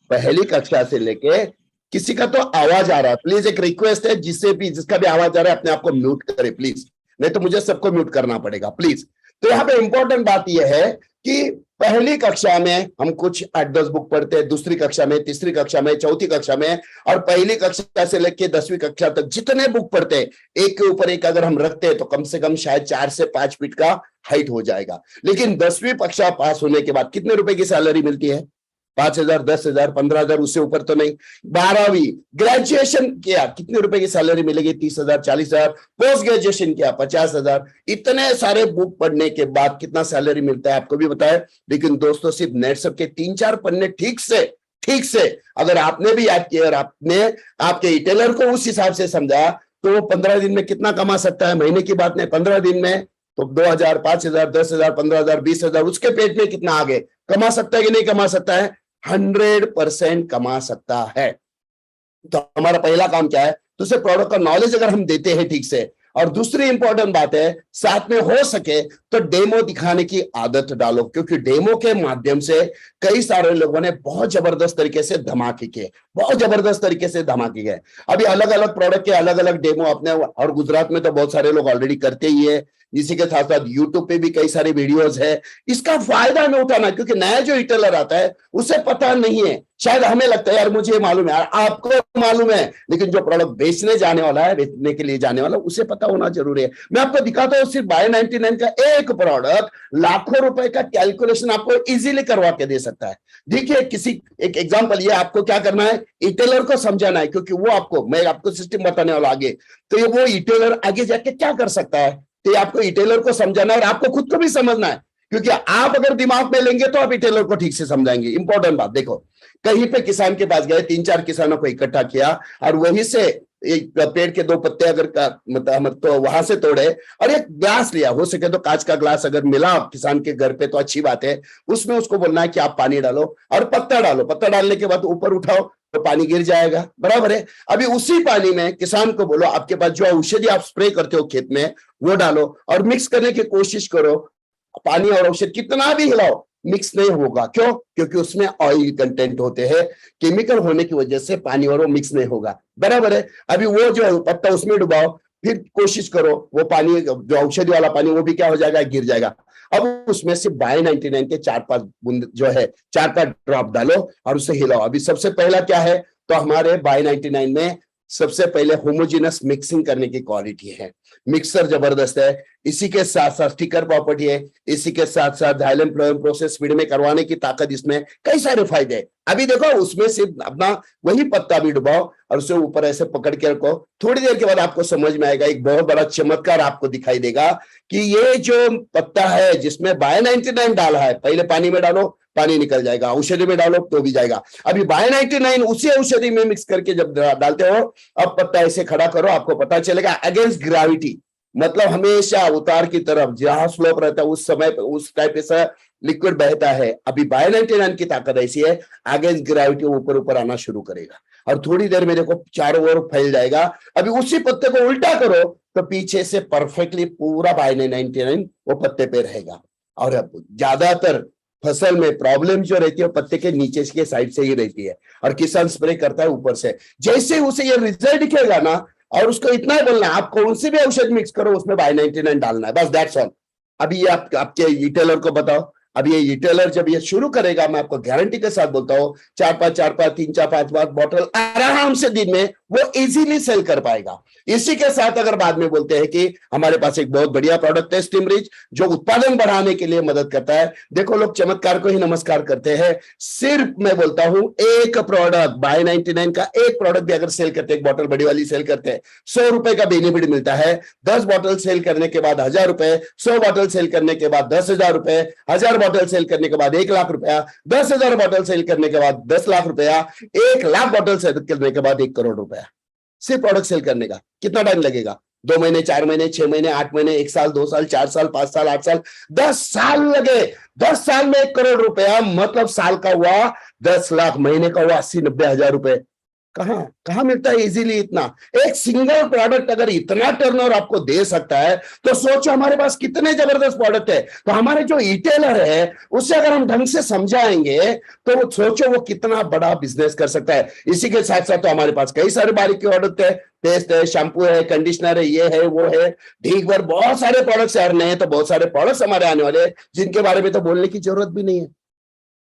[SPEAKER 1] पहली कक्षा से लेके, किसी का तो आवाज आ रहा है, प्लीज एक रिक्वेस्ट है, जिससे भी जिसका भी आवाज आ रहा है अपने आप को म्यूट करे प्लीज, नहीं तो मुझे सबको म्यूट करना पड़ेगा प्लीज। तो यहाँ पे इंपॉर्टेंट बात यह है कि पहली कक्षा में हम कुछ 8-10 बुक पढ़ते हैं, दूसरी कक्षा में, तीसरी कक्षा में, चौथी कक्षा में, और पहली कक्षा से लेकर 10वीं कक्षा तक जितने बुक पढ़ते हैं एक के ऊपर एक अगर हम रखते हैं तो कम से कम शायद 4 से 5 फीट का हाइट हो जाएगा। लेकिन 10वीं कक्षा पास होने के बाद कितने रुपए की सैलरी मिलती है? 5,000, 10,000, 15,000, उससे ऊपर तो नहीं। 12वीं ग्रेजुएशन किया कितने रुपए की सैलरी मिलेगी? 30,000, 40,000। पोस्ट ग्रेजुएशन किया 50,000। इतने सारे बुक पढ़ने के बाद कितना सैलरी मिलता है आपको भी बताया। लेकिन दोस्तों, सिर्फ नेटसप के 3-4 पन्ने ठीक से अगर आपने भी याद किया और आपने आपके रिटेलर को उस हिसाब से समझा तो वो 15 दिन में कितना कमा सकता है? महीने की बात नहीं, 15 दिन में तो 2,000, 5,000, 10,000, 15,000, 20,000 उसके पेट में कितना आगे कमा सकता है कि नहीं कमा सकता है? 100% कमा सकता है। तो हमारा पहला काम क्या है? तो उसे प्रोडक्ट का नॉलेज अगर हम देते हैं ठीक से, और दूसरी इंपॉर्टेंट बात है, साथ में हो सके तो डेमो दिखाने की आदत डालो, क्योंकि डेमो के माध्यम से कई सारे लोगों ने बहुत जबरदस्त तरीके से धमाके किए, बहुत जबरदस्त तरीके से धमाके गए। अभी अलग अलग प्रोडक्ट के अलग अलग डेमो अपने, और गुजरात में तो बहुत सारे लोग ऑलरेडी करते ही है। इसी के साथ साथ यूट्यूब पे भी कई सारे वीडियोस है। इसका फायदा में उठाना, क्योंकि नया जो रिटेलर आता है उसे पता नहीं है। शायद हमें लगता है यार मुझे मालूम है, आपको मालूम है, लेकिन जो प्रोडक्ट बेचने जाने वाला है, बेचने के लिए जाने वाला, उसे पता होना जरूरी है। मैं आपको दिखाता हूं, सिर्फ बाय 99 का एक प्रोडक्ट लाखों रुपए का कैलकुलेशन आपको इजीली करवा के दे सकता है। देखिए, किसी एक एग्जांपल, ये आपको क्या करना है, रिटेलर को समझाना है, क्योंकि वो आपको, मैं आपको सिस्टम बताने वाला आगे, तो ये वो रिटेलर आगे जाके क्या कर सकता है, तो आपको रिटेलर को समझाना है और आपको खुद को भी समझना है, क्योंकि आप अगर दिमाग में लेंगे तो आप रिटेलर को ठीक से समझाएंगे। इंपॉर्टेंट बात देखो, कहीं पे किसान के पास गए, 3-4 किसानों को इकट्ठा किया और वहीं से एक पेड़ के 2 पत्ते अगर मतलब तो वहां से तोड़े और एक ग्लास लिया, हो सके तो कांच का ग्लास अगर मिला किसान के घर पे तो अच्छी बात है। उसमें उसको बोलना है कि आप पानी डालो और पत्ता डालो, पत्ता डालने के बाद ऊपर उठाओ तो पानी गिर जाएगा, बराबर है। अभी उसी पानी में किसान को बोलो आपके पास जो औषधि आप स्प्रे करते हो खेत में वो डालो और मिक्स करने की कोशिश करो। पानी और औषध कितना भी हिलाओ, मिक्स नहीं होगा। क्यों? क्योंकि उसमें ऑयल कंटेंट होते हैं, केमिकल होने की वजह से पानी और वो मिक्स नहीं होगा, बराबर है। अभी वो जो पत्ता उसमें डुबाओ, फिर कोशिश करो वो पानी जो औषधि वाला पानी वो भी क्या हो जाएगा, गिर जाएगा। अब उसमें से बाय 99 के 4-5 बूंद जो है 4-5 ड्रॉप डालो और उसे हिलाओ। अभी सबसे पहला क्या है, तो हमारे बाय 99 में सबसे पहले होमोजेनस मिक्सिंग करने की क्वालिटी है, मिक्सर जबरदस्त है। इसी के साथ साथ स्टिकर प्रॉपर्टी है, इसी के साथ साथ जाइलम फ्लोएम प्रोसेस स्पीड में करवाने की ताकत, इसमें कई सारे फायदे हैं। अभी देखो उसमें सिर्फ अपना वही पत्ता भी डुबाओ और उसे ऊपर ऐसे पकड़ के रखो, थोड़ी देर के बाद आपको समझ में आएगा, एक बहुत बड़ा चमत्कार आपको दिखाई देगा कि ये जो पत्ता है जिसमें बाय 99 डाला है, पहले पानी में डालो पानी निकल जाएगा, औषधि में डालो तो भी जाएगा। अभी बाय 99 उसी औषधि में मिक्स करके जब डालते हो, अब पत्ता ऐसे खड़ा करो, आपको पता चलेगा अगेंस्ट ग्रेविटी, मतलब हमेशा उतार की तरफ जहां स्लोप रहता है उस समय उस टाइप से लिक्विड बहता है। अभी बाय 99 की ताकत ऐसी है, अगेंस्ट ग्रेविटी ऊपर ऊपर आना शुरू करेगा और थोड़ी देर में देखो चारों ओर फैल जाएगा। अभी उसी पत्ते को उल्टा करो तो पीछे से परफेक्टली पूरा बाय 99 वो पत्ते पे रहेगा। और ज्यादातर फसल में प्रॉब्लम जो रहती है पत्ते के नीचे के साइड से ही रहती है और किसान स्प्रे करता है ऊपर से। जैसे उसे ये रिजल्ट दिखेगा ना, और उसको इतना ही बोलना है आप कौन सी भी औषध मिक्स करो उसमें बाय 99 डालना है, बस दैट्स ऑल। अभी ये आपके रिटेलर को बताओ, अब ये रिटेलर जब ये शुरू करेगा, मैं आपको गारंटी के साथ बोलता हूं 4-5, 3-4-5 बॉटल आराम से दिन में वो इजीली सेल कर पाएगा। इसी के साथ अगर बाद में बोलते हैं कि हमारे पास एक बहुत बढ़िया प्रोडक्ट है स्टीमरिच जो उत्पादन बढ़ाने के लिए मदद करता है, देखो लोग चमत्कार को ही नमस्कार करते हैं। सिर्फ मैं बोलता हूं एक प्रोडक्ट बाय 99 का एक प्रोडक्ट भी अगर सेल करते, एक बॉटल बड़ी वाली सेल करते हैं, 100 रुपए का बेनिफिट मिलता है। 10 बॉटल सेल करने के बाद 1000 रुपए, 100 बॉटल सेल करने के बाद 10,000 रुपए, 1000 बॉटल सेल करने के बाद 1 लाख रुपया, 10,000 बॉटल सेल करने के बाद 10 लाख रुपया, 1 लाख बॉटल सेल करने के बाद 1 करोड़ रुपया। सिर्फ प्रोडक्ट सेल करने का कितना टाइम लगेगा? 2 महीने, 4 महीने, 6 महीने, 8 महीने, 1 साल, 2 साल, 4 साल, 5 साल, 8 साल, 10 साल लगे। 10 साल में 1 करोड़ रुपया, मतलब साल का हुआ 10 लाख, महीने का हुआ 80-90 हजार रुपए। कहां कहां मिलता है इजीली इतना? एक सिंगल प्रोडक्ट अगर इतना टर्नओवर आपको दे सकता है, तो सोचो हमारे पास कितने जबरदस्त प्रोडक्ट है। तो हमारे जो रिटेलर है उससे अगर हम ढंग से समझाएंगे, तो वो सोचो वो कितना बड़ा बिजनेस कर सकता है। इसी के साथ साथ तो हमारे पास कई सारे बारीकी प्रोडक्ट है, पेस्ट है, शैम्पू है, कंडीशनर है, ये है, वो है, ठीक भर बहुत सारे प्रोडक्ट्स यार, नए तो बहुत सारे प्रोडक्ट्स हमारे आने वाले हैं, जिनके बारे में तो बोलने की जरूरत भी नहीं है।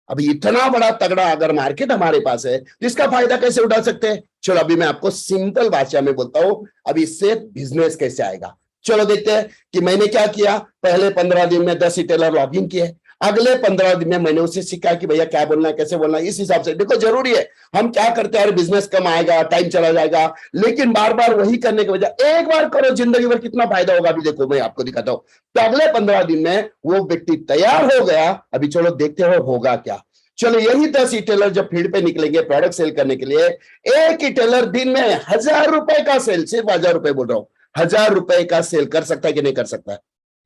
[SPEAKER 1] अभी इतना बड़ा तगड़ा अगर मार्केट हमारे पास है, तो इसका फायदा कैसे उठा सकते हैं? चलो अभी मैं आपको सिंपल भाषा में बोलता हूं, अभी इससे बिजनेस कैसे आएगा। चलो देखते हैं कि मैंने क्या किया। पहले 15 दिन में 10 रिटेलर लॉग इन किए। अगले 15 दिन में मैंने उससे सीखा कि भैया क्या बोलना है, कैसे बोलना है। इस हिसाब से देखो, जरूरी है, हम क्या करते हैं, बिजनेस कम आएगा, टाइम चला जाएगा, लेकिन बार बार वही करने के बजाय एक बार करो, जिंदगी भर कितना फायदा होगा। अभी देखो मैं आपको दिखाता हूं। तो अगले 15 दिन में वो व्यक्ति तैयार हो गया। अभी चलो देखते हो होगा क्या। चलो यही 10 रिटेलर जब फील्ड पे निकलेंगे प्रोडक्ट सेल करने के लिए, एक रिटेलर दिन में 1,000 रुपए का सेल, सिर्फ 1,000 रुपए बोल रहा हूं, 1,000 रुपए का सेल कर सकता है कि नहीं कर सकता है?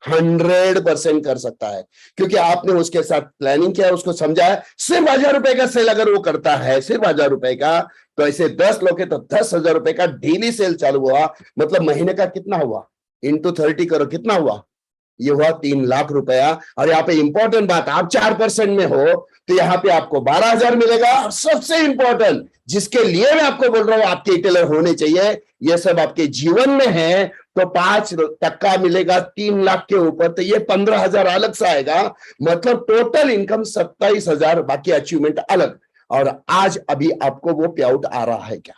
[SPEAKER 1] 100% कर सकता है, क्योंकि आपने उसके साथ प्लानिंग किया, उसको समझाया। सिर्फ 1,000 रुपए का सेल अगर वो करता है, सिर्फ 1,000 रुपए का, तो ऐसे 10 लोग है तो 10,000 रुपए का डेली सेल चालू हुआ, मतलब महीने का कितना हुआ, इंटू 30 करो, कितना हुआ? ये हुआ 3 लाख रुपया। और यहाँ पे इंपॉर्टेंट बात, आप 4% में हो तो यहाँ पे आपको 12,000 मिलेगा। और सबसे इंपॉर्टेंट, जिसके लिए मैं आपको बोल रहा हूं आपके रिटेलर होने चाहिए, ये सब आपके जीवन में है, तो 5% मिलेगा 3 लाख के ऊपर, तो ये 15,000 अलग से आएगा। मतलब टोटल इनकम 27,000, बाकी अचीवमेंट अलग। और आज अभी आपको वो पे आउट आ रहा है क्या?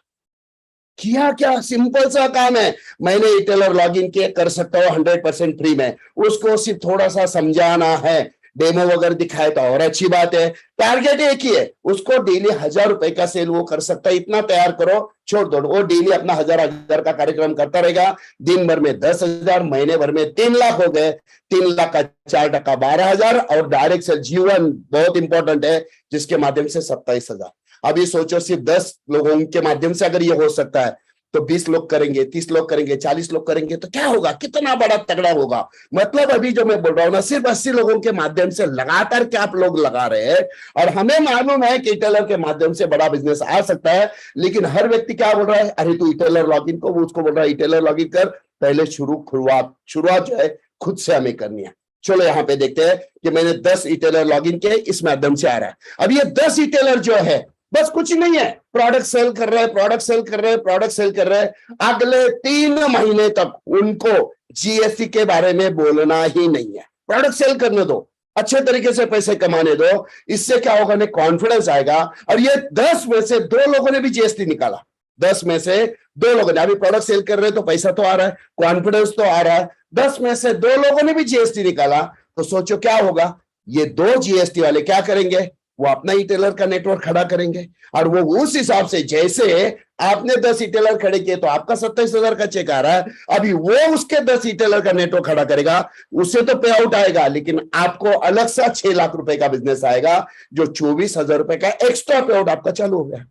[SPEAKER 1] किया क्या? सिंपल सा काम है। मैंने रिटेलर लॉगिन किया, कर सकता हूं 100% फ्री में। उसको सिर्फ थोड़ा सा समझाना है, डेमो वगैरह दिखाए तो और अच्छी बात है। टारगेट एक ही है, उसको डेली 1,000 रुपए का सेल वो कर सकता है। इतना तैयार करो, छोड़ दो, वो डेली अपना 1,000 का कार्यक्रम करता रहेगा। दिन भर में 10,000, महीने भर में 3 लाख हो गए। 3 लाख का 4% 12,000, और डायरेक्ट सेल जीवन बहुत इंपॉर्टेंट है, जिसके माध्यम से 27,000। अभी सोचो सिर्फ 10 लोगों के माध्यम से अगर ये हो सकता है, तो 20 लोग करेंगे, 30 लोग करेंगे, 40 लोग करेंगे, तो क्या होगा, कितना बड़ा तगड़ा होगा। मतलब अभी जो मैं बोल रहा हूं ना, सिर्फ 80 लोगों के माध्यम से लगातार क्या आप लोग लगा रहे हैं। और हमें मालूम है कि रिटेलर के माध्यम से बड़ा बिजनेस आ सकता है, लेकिन हर व्यक्ति क्या बोल रहा है, अरे तू रिटेलर लॉगिन को, वो उसको बोल रहा है रिटेलर लॉगिन कर। पहले शुरुआत जो है खुद से हमें करनी है। चलो यहाँ पे देखते हैं कि मैंने 10 रिटेलर लॉगिन किए, इस माध्यम से आ रहा है। अब ये 10 रिटेलर जो है, बस कुछ नहीं है, प्रोडक्ट सेल कर रहे हैं, प्रोडक्ट सेल कर रहे हैं, प्रोडक्ट सेल कर रहे हैं। अगले 3 महीने तक उनको जीएसटी के बारे में बोलना ही नहीं है। प्रोडक्ट सेल करने दो, अच्छे तरीके से पैसे कमाने दो। इससे क्या होगा, कॉन्फिडेंस आएगा। और ये 10 में से 2 लोगों ने भी जीएसटी निकाला। 10 में से 2 लोगों ने, अभी प्रोडक्ट सेल कर रहे हैं तो पैसा तो आ रहा है, कॉन्फिडेंस तो आ रहा है। 10 में से 2 लोगों ने भी जीएसटी निकाला, तो सोचो क्या होगा। ये 2 जीएसटी वाले क्या करेंगे, वो अपना रिटेलर का नेटवर्क खड़ा करेंगे। और वो उस हिसाब से, जैसे आपने 10 रिटेलर खड़े किए तो आपका 27,000 का चेक आ रहा है, अभी वो उसके 10 रिटेलर का नेटवर्क खड़ा करेगा, उससे तो पे आउट आएगा, लेकिन आपको अलग सा 6 लाख रुपए का बिजनेस आएगा, जो 24,000 रुपए का एक्स्ट्रा पे आउट आपका चालू हो गया।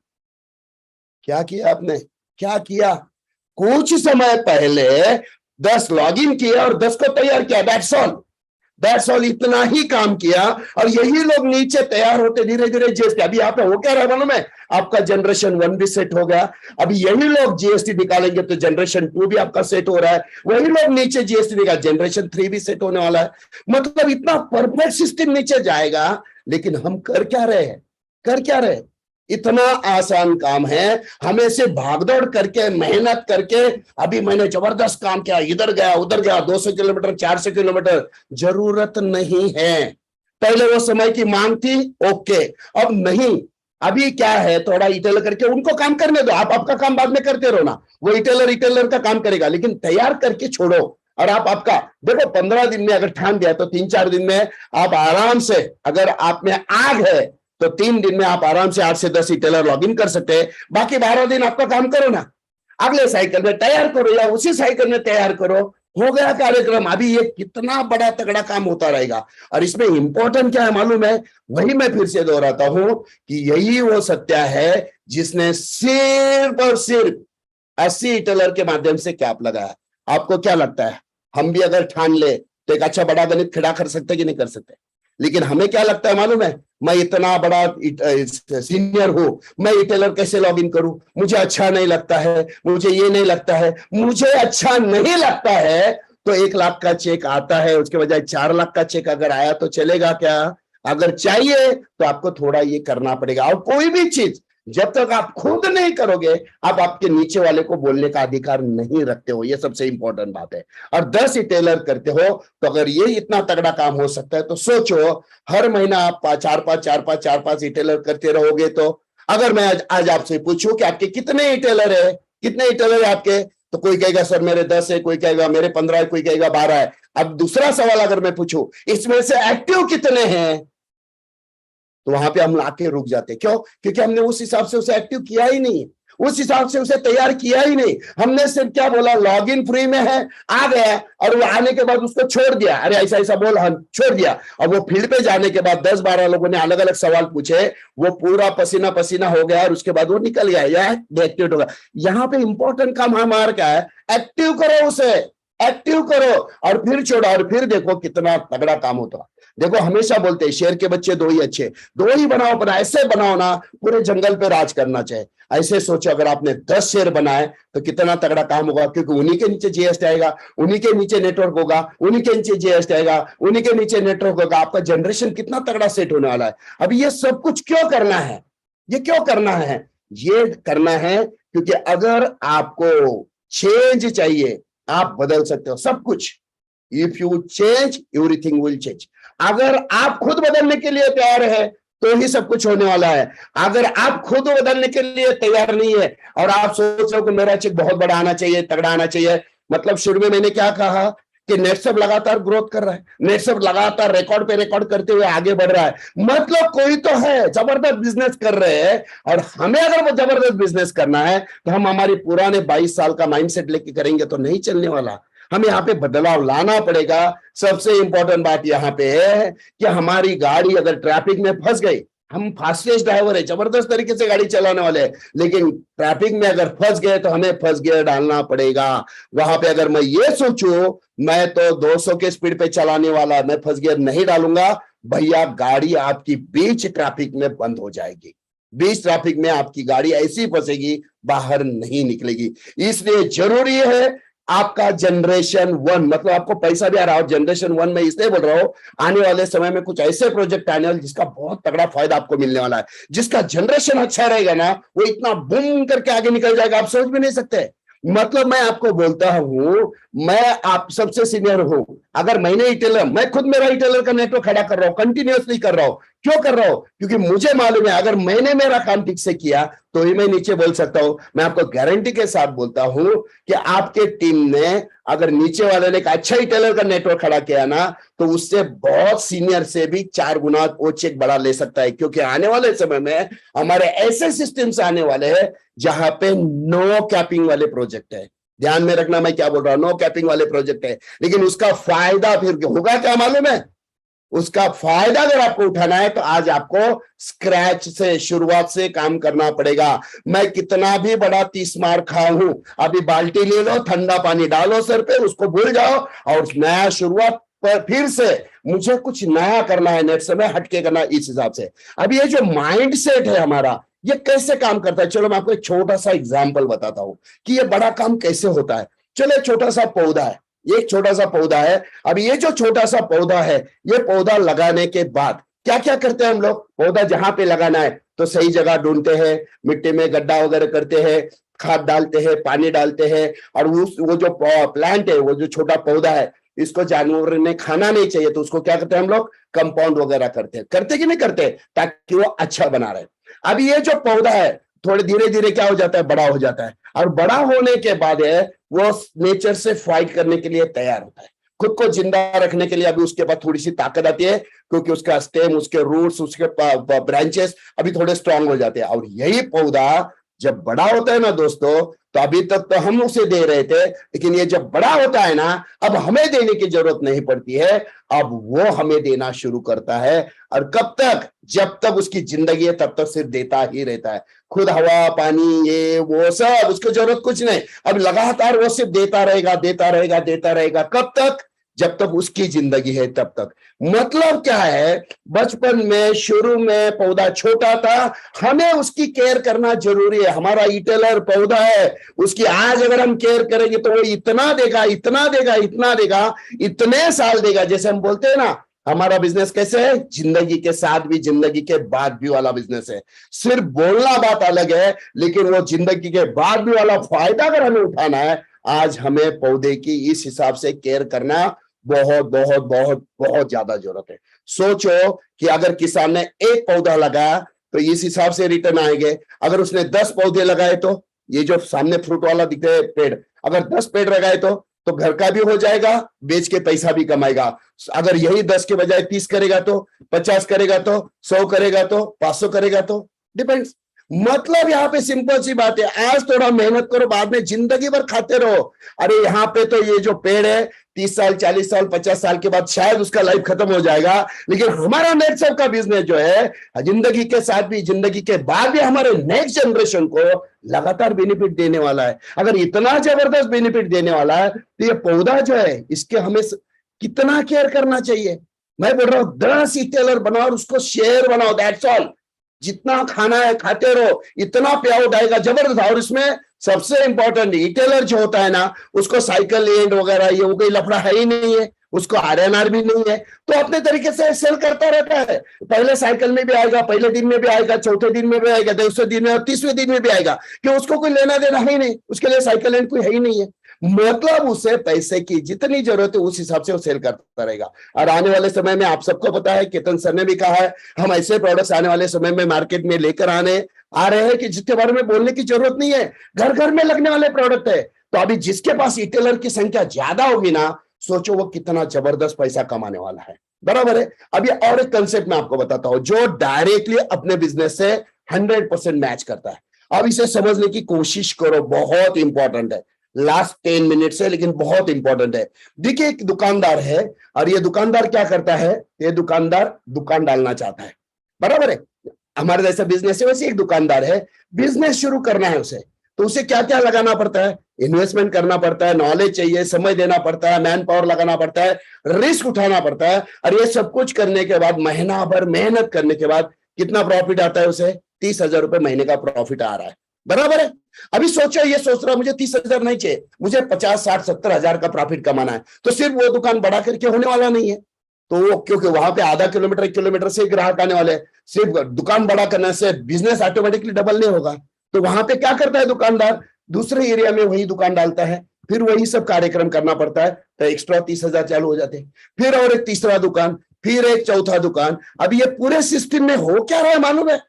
[SPEAKER 1] क्या किया आपने, क्या किया? कुछ समय पहले 10 लॉग इन किया और 10 को तैयार किया, दैट्स ऑल, इतना ही काम किया। और यही लोग नीचे तैयार होते धीरे धीरे जीएसटी। अभी यहाँ पे हो क्या रहा है मालूम है, आपका जनरेशन 1 भी सेट हो गया। अभी यही लोग जीएसटी निकालेंगे तो जनरेशन 2 भी आपका सेट हो रहा है। वही लोग नीचे जीएसटी निकाल, जनरेशन 3 भी सेट होने वाला है। मतलब इतना परफेक्ट सिस्टम नीचे जाएगा। लेकिन हम कर क्या रहे हैं, कर क्या रहे? इतना आसान काम है, हमें से भागदौड़ करके, मेहनत करके, अभी मैंने जबरदस्त काम किया, इधर गया उधर गया, 200 किलोमीटर 400 किलोमीटर, जरूरत नहीं है। पहले वो समय की मांग थी, ओके, अब नहीं। अभी क्या है, थोड़ा रिटेलर करके उनको काम करने दो, आप आपका काम बाद में करते रहो ना, वो रिटेलर का काम करेगा, लेकिन तैयार करके छोड़ो। और आप आपका देखो, 15 दिन में अगर ठान दिया तो 3-4 दिन में आप आराम से, अगर आप में आग है तो 3 दिन में आप आराम से 8 से 10 रिटेलर लॉग इन कर सकते हैं। बाकी 12 दिन आपका काम करो ना, अगले साइकिल में तैयार करो या उसी साइकिल में तैयार करो, हो गया कार्यक्रम। अभी ये कितना बड़ा तगड़ा काम होता रहेगा। और इसमें इंपॉर्टेंट क्या है मालूम है, वही मैं फिर से दोहराता हूं कि यही वो सत्या है जिसने सिर्फ और सिर्फ 80 रिटेलर के माध्यम से कैप लगाया। आपको क्या लगता है, हम भी अगर ठान ले तो एक अच्छा बड़ा गणित खड़ा कर सकते कि नहीं कर सकते? लेकिन हमें क्या लगता है मालूम है, मैं इतना बड़ा सीनियर हूं, मैं टेलर कैसे लॉग इन करूं, मुझे अच्छा नहीं लगता है, मुझे ये नहीं लगता है, मुझे अच्छा नहीं लगता है। तो 1 लाख का चेक आता है, उसके बजाय 4 लाख का चेक अगर आया तो चलेगा क्या? अगर चाहिए तो आपको थोड़ा ये करना पड़ेगा। और कोई भी चीज जब तक आप खुद नहीं करोगे, आप आपके नीचे वाले को बोलने का अधिकार नहीं रखते हो। ये सबसे इंपॉर्टेंट बात है। और 10 टेलर करते हो तो अगर ये इतना तगड़ा काम हो सकता है तो सोचो, हर महीना आप 4-5 टेलर करते रहोगे तो अगर मैं आज आपसे पूछूं कि आपके कितने टेलर है, कितने टेलर है आपके, तो कोई कहेगा सर मेरे 10 है, कोई कहेगा मेरे 15 है, कोई कहेगा 12 है। अब दूसरा सवाल अगर मैं पूछूं इसमें से एक्टिव कितने हैं, तो वहां पे हम आके रुक जाते। क्यों? क्योंकि हमने उस हिसाब से उसे एक्टिव किया ही नहीं, उस हिसाब से उसे तैयार किया ही नहीं। हमने सिर्फ क्या बोला, लॉगिन फ्री में है, आ गया, और वो आने के बाद उसको छोड़ दिया, अरे ऐसा ऐसा बोल, हम छोड़ दिया। और वो फील्ड पे जाने के बाद 10-12 लोगों ने अलग अलग सवाल पूछे, वो पूरा पसीना पसीना हो गया और उसके बाद वो निकल गया या डिएक्टिवेट होगा। यहाँ पे इंपॉर्टेंट काम हमारा क्या है, एक्टिव करो उसे, एक्टिव करो और फिर छोड़ो, और फिर देखो कितना तगड़ा काम होता। देखो हमेशा बोलते हैं शेर के बच्चे दो ही अच्छे, दो ही बनाओ, बना ऐसे बनाओ ना पूरे जंगल पे राज करना चाहिए। ऐसे सोचो, अगर आपने 10 शेर बनाए तो कितना तगड़ा काम होगा, क्योंकि उन्हीं के नीचे जीएसटी आएगा, उन्हीं के नीचे नेटवर्क होगा, उन्हीं के नीचे जीएसटी आएगा, उन्हीं के नीचे नेटवर्क होगा। आपका जनरेशन कितना तगड़ा सेट होने वाला है। अभी ये सब कुछ क्यों करना है, ये क्यों करना है? ये करना है क्योंकि अगर आपको चेंज चाहिए, आप बदल सकते हो सब कुछ। If you change everything will change. अगर आप खुद बदलने के लिए तैयार है तो ही सब कुछ होने वाला है। अगर आप खुद बदलने के लिए तैयार नहीं है और आप सोच रहे हो कि मेरा चेक बहुत बड़ा आना चाहिए, तगड़ा आना चाहिए, मतलब शुरू में मैंने क्या कहा कि नेटसब लगातार ग्रोथ कर रहा है, नेटसब लगातार रिकॉर्ड पे रिकॉर्ड करते हुए आगे बढ़ रहा है, मतलब कोई तो है जबरदस्त बिजनेस कर रहे हैं। और हमें अगर वो जबरदस्त बिजनेस करना है तो हम हमारे पुराने 22 साल का माइंडसेट लेके करेंगे तो नहीं चलने वाला। हमें यहाँ पे बदलाव लाना पड़ेगा। सबसे इंपॉर्टेंट बात यहाँ पे है कि हमारी गाड़ी अगर ट्रैफिक में फंस गई, हम फास्टेस्ट ड्राइवर है, जबरदस्त तरीके से गाड़ी चलाने वाले हैं, लेकिन ट्रैफिक में अगर फंस गए तो हमें फंस गियर डालना पड़ेगा। वहां पे अगर मैं ये सोचूं मैं तो 200 के स्पीड पे चलाने वाला, मैं फंस गियर नहीं डालूंगा, भैया गाड़ी आपकी बीच ट्रैफिक में बंद हो जाएगी, बीच ट्रैफिक में आपकी गाड़ी ऐसी फंसेगी, बाहर नहीं निकलेगी। इसलिए जरूरी है आपका जनरेशन 1, मतलब आपको पैसा भी आ रहा हो जनरेशन 1 में, इसलिए बोल रहा हूं आने वाले समय में कुछ ऐसे प्रोजेक्ट आने वाले जिसका बहुत तगड़ा फायदा आपको मिलने वाला है। जिसका जनरेशन अच्छा रहेगा ना, वो इतना बूम करके आगे निकल जाएगा, आप सोच भी नहीं सकते। मतलब मैं आपको बोलता हूं, मैं आप सबसे सीनियर हूं, अगर मैंने रिटेलर, मैं खुद मेरा रिटेलर का नेटवर्क खड़ा कर रहा हूं, कंटिन्यूअसली कर रहा हूं। क्यों कर रहा हूं? क्योंकि मुझे मालूम है अगर मैंने मेरा काम ठीक से किया तो ही मैं नीचे बोल सकता हूं। मैं आपको गारंटी के साथ बोलता हूं कि आपके टीम ने अगर नीचे वाले ने एक अच्छा रिटेलर का नेटवर्क खड़ा किया ना, तो उससे बहुत सीनियर से भी 4 गुना वो चेक बड़ा ले सकता है। क्योंकि आने वाले समय में हमारे ऐसे सिस्टम्स आने वाले हैं जहां पे नो कैपिंग वाले प्रोजेक्ट है। ध्यान में रखना मैं क्या बोल रहा हूं, नो कैपिंग वाले प्रोजेक्ट है। लेकिन उसका फायदा फिर होगा क्या मालूम है? उसका फायदा अगर आपको उठाना है तो आज आपको स्क्रैच से, शुरुआत से काम करना पड़ेगा। मैं कितना भी बड़ा 30 मार खाऊं, अभी बाल्टी ले लो, ठंडा पानी डालो सर पे, उसको भूल जाओ और नया शुरुआत पर फिर से मुझे कुछ नया करना है, नेक्स्ट समय हटके करना। इस हिसाब से अब ये जो माइंड सेट है हमारा, ये कैसे काम करता है, चलो मैं आपको एक छोटा सा एग्जाम्पल बताता हूं कि ये बड़ा काम कैसे होता है। चलो एक छोटा सा पौधा है, एक छोटा सा पौधा है। अब ये जो छोटा सा पौधा है, ये पौधा लगाने के बाद क्या क्या करते हैं हम लोग? पौधा जहां पे लगाना है तो सही जगह ढूंढते हैं, मिट्टी में गड्ढा वगैरह करते हैं, खाद डालते हैं, पानी डालते हैं, और वो जो प्लांट है, वो जो छोटा पौधा है, इसको जानवर ने खाना नहीं चाहिए तो उसको क्या करते हैं हम लोग? कंपाउंड वगैरह करते हैं, करते कि नहीं करते, ताकि वो अच्छा बना रहे। अब ये जो पौधा है थोड़े धीरे धीरे क्या हो जाता है, बड़ा हो जाता है, और बड़ा होने के बाद है वो नेचर से फाइट करने के लिए तैयार होता है, खुद को जिंदा रखने के लिए। अभी उसके बाद थोड़ी सी ताकत आती है क्योंकि उसका स्टेम, उसके रूट्स, उसके ब्रांचेस अभी थोड़े स्ट्रांग हो जाते हैं। और यही पौधा जब बड़ा होता है ना दोस्तों, तो अभी तक तो हम उसे दे रहे थे, लेकिन ये जब बड़ा होता है ना, अब हमें देने की जरूरत नहीं पड़ती है, अब वो हमें देना शुरू करता है। और कब तक? जब तक उसकी जिंदगी है तब तक सिर्फ देता ही रहता है। खुद हवा पानी ये वो सब उसको जरूरत कुछ नहीं, अब लगातार वो सिर्फ देता रहेगा देता रहेगा देता रहेगा। कब तक? जब तक उसकी जिंदगी है तब तक। मतलब क्या है, बचपन में शुरू में पौधा छोटा था, हमें उसकी केयर करना जरूरी है। हमारा इटेलर पौधा है, उसकी आज अगर हम केयर करेंगे तो वो इतना देगा इतना देगा इतना देगा, इतने साल देगा। जैसे हम बोलते हैं ना, हमारा बिजनेस कैसे है, जिंदगी के साथ भी जिंदगी के बाद भी वाला बिजनेस है। सिर्फ बोलना बात अलग है, लेकिन वो जिंदगी के बाद भी वाला फायदा अगर हमें उठाना है, आज हमें पौधे की इस हिसाब से केयर करना बहुत बहुत बहुत बहुत ज्यादा जरूरत है। सोचो कि अगर किसान ने एक पौधा लगाया तो इस हिसाब से रिटर्न आएंगे। अगर उसने 10 पौधे लगाए तो ये जो सामने फ्रूट वाला दिख रहा है पेड़, अगर 10 पेड़ लगाए तो घर का भी हो जाएगा, बेच के पैसा भी कमाएगा। अगर यही 10 के बजाय 30 करेगा तो, 50 करेगा तो, 100 करेगा तो, 500 करेगा तो, डिपेंड्स। मतलब यहाँ पे सिंपल सी बात है, आज थोड़ा मेहनत करो, बाद में जिंदगी भर खाते रहो। अरे यहाँ पे तो ये जो पेड़ है 30 साल 40 साल 50 साल के बाद शायद उसका लाइफ खत्म हो जाएगा, लेकिन हमारा नेटसेप का बिजनेस जो है, जिंदगी के साथ भी जिंदगी के बाद भी हमारे नेक्स्ट जनरेशन को लगातार बेनिफिट देने वाला है। अगर इतना जबरदस्त बेनिफिट देने वाला है तो ये पौधा जो है, इसके हमें कितना केयर करना चाहिए। मैं बोल रहा हूं 10 इटेलर बनाओ और उसको शेयर बनाओ, दैट्स ऑल। जितना खाना है खाते रहो, इतना पे आउट आएगा जबरदस्त। और इसमें सबसे इंपॉर्टेंट रिटेलर जो होता है ना, उसको साइकिल एंड वगैरह ये वो कोई लफड़ा है ही नहीं है, उसको आरएनआर भी नहीं है, तो अपने तरीके से सेल करता रहता है। पहले साइकिल में भी आएगा, पहले दिन में भी आएगा, चौथे दिन में भी आएगा, 200 दिन में और 30वें दिन में भी आएगा, कि उसको कोई लेना देना है ही नहीं, उसके लिए साइकिल एंड कोई है ही नहीं है। मतलब उसे पैसे की जितनी जरूरत है उस हिसाब से वो सेल करता रहेगा। और आने वाले समय में आप सबको पता है, केतन सर ने भी कहा है, हम ऐसे प्रोडक्ट्स आने वाले समय में मार्केट में लेकर आ रहे हैं कि जिसके बारे में बोलने की जरूरत नहीं है, घर घर में लगने वाले प्रोडक्ट है। तो अभी जिसके पास रिटेलर की संख्या ज्यादा होगी ना, सोचो वो कितना जबरदस्त पैसा कमाने वाला है। बराबर है। अभी और एक कंसेप्ट मैं आपको बताता हूं जो डायरेक्टली अपने बिजनेस से 100% मैच करता है। अब इसे समझने की कोशिश करो, बहुत इंपॉर्टेंट है। लास्ट 10 मिनट से, लेकिन बहुत इंपॉर्टेंट है। देखिए एक दुकानदार है, और ये दुकानदार क्या करता है, ये दुकानदार दुकान डालना चाहता है। बराबर है। हमारे जैसा बिजनेस है वैसे एक दुकानदार है, बिजनेस शुरू करना है उसे, तो उसे क्या क्या लगाना पड़ता है, इन्वेस्टमेंट करना पड़ता है, नॉलेज चाहिए, समय देना पड़ता है, मैन पावर लगाना पड़ता है, रिस्क उठाना पड़ता है। और ये सब कुछ करने के बाद, महीना भर मेहनत करने के बाद कितना प्रॉफिट आता है उसे? 30,000 रुपए महीने का प्रॉफिट आ रहा है। बराबर है। अभी सोचो, ये सोच रहा मुझे 30,000 नहीं चाहिए, मुझे 50, 60, 70,000 का प्रॉफिट कमाना है, तो सिर्फ वो दुकान बड़ा करके होने वाला नहीं है। तो वो, क्योंकि वहां पे आधा किलोमीटर 1 किलोमीटर से ग्राहक आने वाले, सिर्फ दुकान बड़ा करने से बिजनेस ऑटोमेटिकली डबल नहीं होगा। तो वहां पे क्या करता है दुकानदार, दूसरे एरिया में वही दुकान डालता है, फिर वही सब कार्यक्रम करना पड़ता है, तो एक्स्ट्रा 30,000 चालू हो जाते हैं। फिर और एक तीसरा दुकान, फिर एक चौथा दुकान। अब ये पूरे सिस्टम में हो क्या रहा है मालूम है?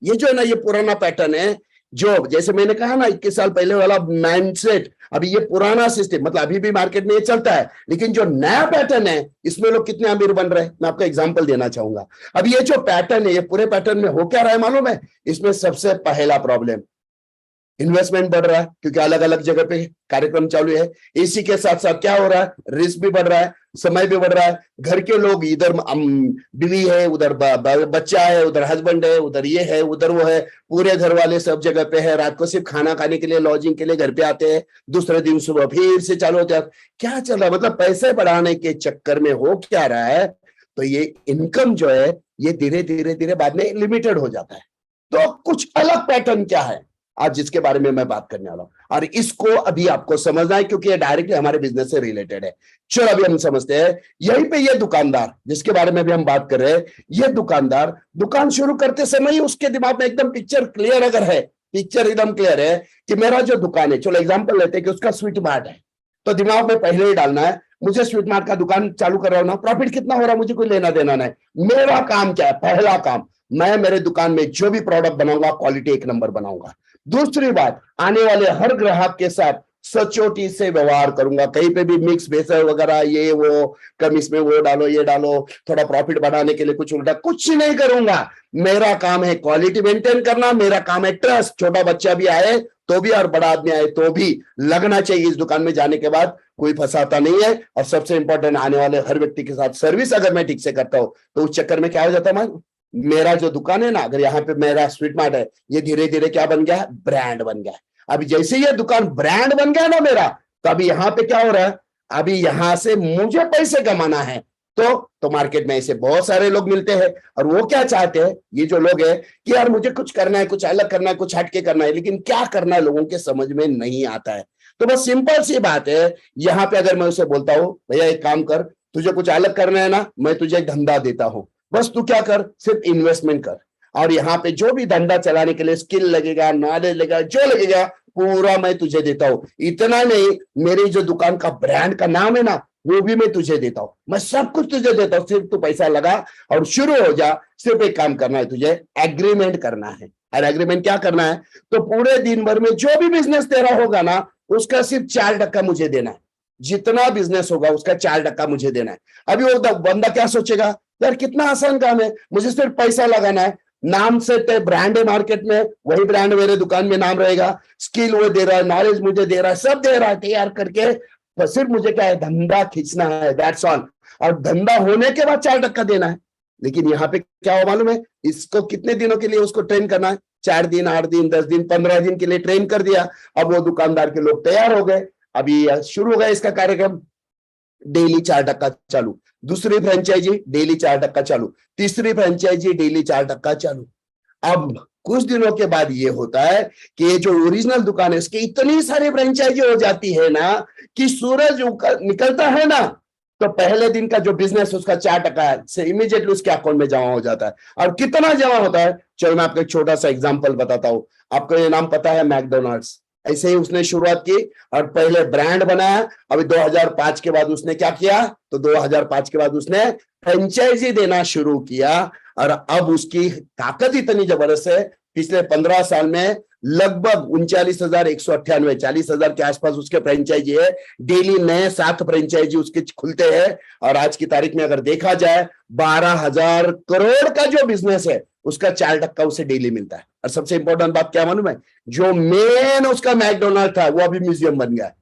[SPEAKER 1] ये जो है ना, ये पुराना पैटर्न है, जो जैसे मैंने कहा ना 21 साल पहले वाला माइंडसेट, अभी ये पुराना सिस्टम, मतलब अभी भी मार्केट में ये चलता है, लेकिन जो नया पैटर्न है इसमें लोग कितने अमीर बन रहे हैं, मैं आपको एग्जांपल देना चाहूंगा। अब ये जो पैटर्न है, ये पूरे पैटर्न में हो क्या रहा है मालूम है? इसमें सबसे पहला प्रॉब्लम, इन्वेस्टमेंट बढ़ रहा है, क्योंकि अलग अलग जगह पे कार्यक्रम चालू है। इसी के साथ साथ क्या हो रहा है, रिस्क भी बढ़ रहा है, समय भी बढ़ रहा है। घर के लोग, इधर बीवी है, उधर बच्चा है, उधर हस्बैंड है, उधर ये है, उधर वो है, पूरे घर वाले सब जगह पे है। रात को सिर्फ खाना खाने के लिए, लॉजिंग के लिए घर पे आते हैं, दूसरे दिन सुबह फिर से चालू होते हैं। क्या चल रहा है? मतलब पैसे बढ़ाने के चक्कर में हो क्या रहा है, तो ये इनकम जो है ये धीरे धीरे धीरे बाद में लिमिटेड हो जाता है। तो कुछ अलग पैटर्न क्या है आज जिसके बारे में मैं बात करने वाला हूं, और इसको अभी आपको समझना है, क्योंकि ये डायरेक्टली हमारे बिजनेस से रिलेटेड है। चलो अभी हम समझते हैं। यहीं पे ये दुकानदार जिसके बारे में भी हम बात कर रहे हैं, ये दुकानदार दुकान शुरू करते समय ही उसके दिमाग में एकदम पिक्चर क्लियर अगर है, पिक्चर एकदम क्लियर है कि मेरा जो दुकान है, चलो एग्जाम्पल लेते हैं कि उसका स्वीट मार्ट है, तो दिमाग में पहले ही डालना है, मुझे स्वीट मार्ट का दुकान चालू कर रहा हूं ना, प्रॉफिट कितना हो रहा है मुझे कोई लेना देना नहीं। मेरा काम क्या है? पहला काम, मैं मेरे दुकान में जो भी प्रोडक्ट बनाऊंगा क्वालिटी 1 नंबर बनाऊंगा। दूसरी बात, आने वाले हर ग्राहक के साथ सचोटी से व्यवहार करूंगा। कहीं पे भी मिक्स भेसळ वगैरह ये वो, कम इसमें वो डालो ये डालो, थोड़ा प्रॉफिट बढ़ाने के लिए कुछ उल्टा कुछ नहीं करूंगा। मेरा काम है क्वालिटी मेंटेन करना, मेरा काम है ट्रस्ट। छोटा बच्चा भी आए तो भी और बड़ा आदमी आए तो भी लगना चाहिए इस दुकान में जाने के बाद कोई फंसाता नहीं है। और सबसे इंपॉर्टेंट, आने वाले हर व्यक्ति के साथ सर्विस अगर मैं ठीक से करता हूं तो उस चक्कर में क्या हो जाता है, मेरा जो दुकान है ना, अगर यहाँ पे मेरा स्वीट मार्ट है, ये धीरे धीरे क्या बन गया है, ब्रांड बन गया है। अभी जैसे ये दुकान ब्रांड बन गया ना मेरा, तो अभी यहाँ पे क्या हो रहा है, अभी यहां से मुझे पैसे कमाना है। तो मार्केट में ऐसे बहुत सारे लोग मिलते हैं और वो क्या चाहते हैं, ये जो लोग हैं कि यार मुझे कुछ करना है, कुछ अलग करना है, कुछ हटके करना है, लेकिन क्या करना है लोगों के समझ में नहीं आता है। तो बस सिंपल सी बात है, यहाँ पे अगर मैं उसे बोलता हूं भैया एक काम कर, तुझे कुछ अलग करना है ना, मैं तुझे एक धंधा देता हूं, बस तू क्या कर, सिर्फ इन्वेस्टमेंट कर। और यहाँ पे जो भी धंधा चलाने के लिए स्किल लगेगा, नॉलेज लगेगा, जो लगेगा पूरा मैं तुझे देता हूं। इतना नहीं, मेरी जो दुकान का ब्रांड का नाम है ना, वो भी मैं तुझे देता हूं, मैं सब कुछ तुझे देता हूं, सिर्फ तू पैसा लगा और शुरू हो जा। सिर्फ एक काम करना है तुझे, एग्रीमेंट करना है। और एग्रीमेंट क्या करना है, तो पूरे दिन भर में जो भी बिजनेस तेरा होगा ना, उसका सिर्फ 4% मुझे देना है। जितना बिजनेस होगा उसका 4% मुझे देना है। अभी वो बंदा क्या सोचेगा, यार कितना आसान काम है, मुझे सिर्फ पैसा लगाना है, नाम से ब्रांड है मार्केट में, वही ब्रांड मेरे दुकान में नाम रहेगा, स्किल वो दे रहा है, नॉलेज मुझे दे रहा है, सब दे रहा है तैयार करके, तो सिर्फ मुझे क्या है, धंधा खींचना है, दैट्स ऑल। और धंधा होने के बाद 4% देना है। लेकिन यहाँ पे क्या हो मालूम है, इसको कितने दिनों के लिए उसको ट्रेन करना है, 4 दिन, 8 दिन, 10 दिन, 15 दिन के लिए ट्रेन कर दिया। अब वो दुकानदार के लोग तैयार हो गए, अभी शुरू हो गया इसका कार्यक्रम, डेली 4% चालू, दूसरी फ्रेंचाइजी डेली 4% चालू, तीसरी फ्रेंचाइजी डेली 4% चालू। अब कुछ दिनों के बाद ये होता है कि ये जो ओरिजिनल दुकान है इसकी इतनी सारी फ्रेंचाइजी हो जाती है ना, कि सूरज निकलता है ना, तो पहले दिन का जो बिजनेस उसका 4% से इमीडिएटली उसके अकाउंट में जमा हो जाता है। और कितना जमा होता है, चलो मैं आपको एक छोटा सा एग्जांपल बताता हूं। आपको ये नाम पता है, मैकडोनल्ड्स। ऐसे ही उसने शुरुआत की और पहले ब्रांड बनाया। अभी 2005 के बाद उसने क्या किया, तो 2005 के बाद उसने फ्रेंचाइजी देना शुरू किया। और अब उसकी ताकत इतनी जबरदस्त है, पिछले 15 साल में लगभग 39,198, 40,000 के आसपास उसके फ्रेंचाइजी है। डेली नए 7 फ्रेंचाइजी उसके खुलते हैं। और आज की तारीख में अगर देखा जाए, 12,000 करोड़ का जो बिजनेस है उसका 4% उसे डेली मिलता है। और सबसे इंपॉर्टेंट बात क्या मालूम है, जो मेन उसका मैकडोनल्ड था वो अभी म्यूजियम बन गया है।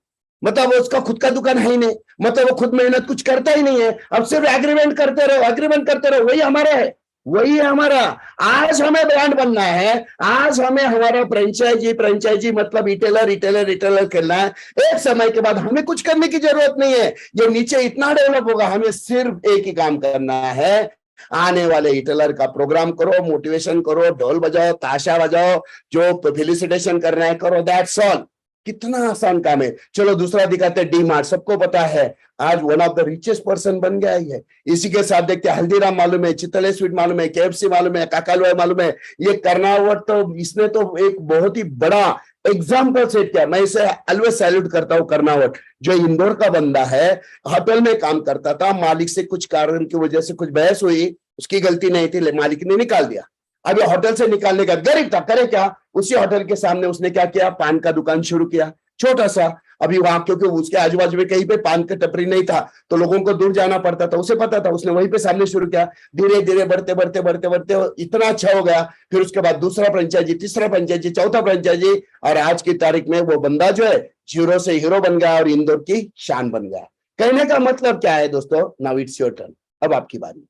[SPEAKER 1] मतलब उसका खुद का दुकान है ही नहीं, मतलब वो खुद मेहनत कुछ करता ही नहीं है। अब सिर्फ एग्रीमेंट करते रहो, एग्रीमेंट करते रहो, वही हमारा है, वही है हमारा। आज हमें ब्रांड बनना है, आज हमें हमारा फ्रेंचाइजी मतलब रिटेलर खेलना है। एक समय के बाद हमें कुछ करने की जरूरत नहीं है, ये नीचे इतना डेवलप होगा। हमें सिर्फ एक ही काम करना है, आने वाले रिटेलर का प्रोग्राम करो, मोटिवेशन करो, ढोल बजाओ, ताशा बजाओ, जो फेलिसिटेशन करना है करो, दैट्स ऑल। कितना आसान काम है। चलो दूसरा दिखाते हैं, डी मार्ट। सबको पता है आज one of the richest person बन गया है। इसी के साथ देखते हैं, हल्दीराम मालूम है, चितले स्वीट मालूम है, केएफसी मालूम है, काकालवाय मालूम है, ये कर्नावट, तो इसने तो एक बहुत ही बड़ा एग्जाम्पल सेट किया। मैं इसे ऑलवेज सैल्यूट करता हूं। कर्नावट जो इंदौर का बंदा है, होटल में काम करता था, मालिक से कुछ कारण की वजह से कुछ बहस हुई, उसकी गलती नहीं थी, मालिक ने निकाल दिया। अभी होटल से निकालने का गरीब था, करे क्या, उसी होटल के सामने उसने क्या किया, पान का दुकान शुरू किया, छोटा सा। अभी वहां क्योंकि उसके आजू बाजू में कहीं पे पान का टपरी नहीं था, तो लोगों को दूर जाना पड़ता था, उसे पता था, उसने वहीं पे सामने शुरू किया। धीरे धीरे बढ़ते इतना अच्छा हो गया। फिर उसके बाद दूसरा फ्रेंचाइजी, तीसरा फ्रेंचाइजी, चौथा फ्रेंचाइजी, और आज की तारीख में वो बंदा जो है जीरो से हीरो बन गया और इंदौर की शान बन गया। कहने का मतलब क्या है दोस्तों, नाउ इट्स योर टर्न, अब आपकी बारी,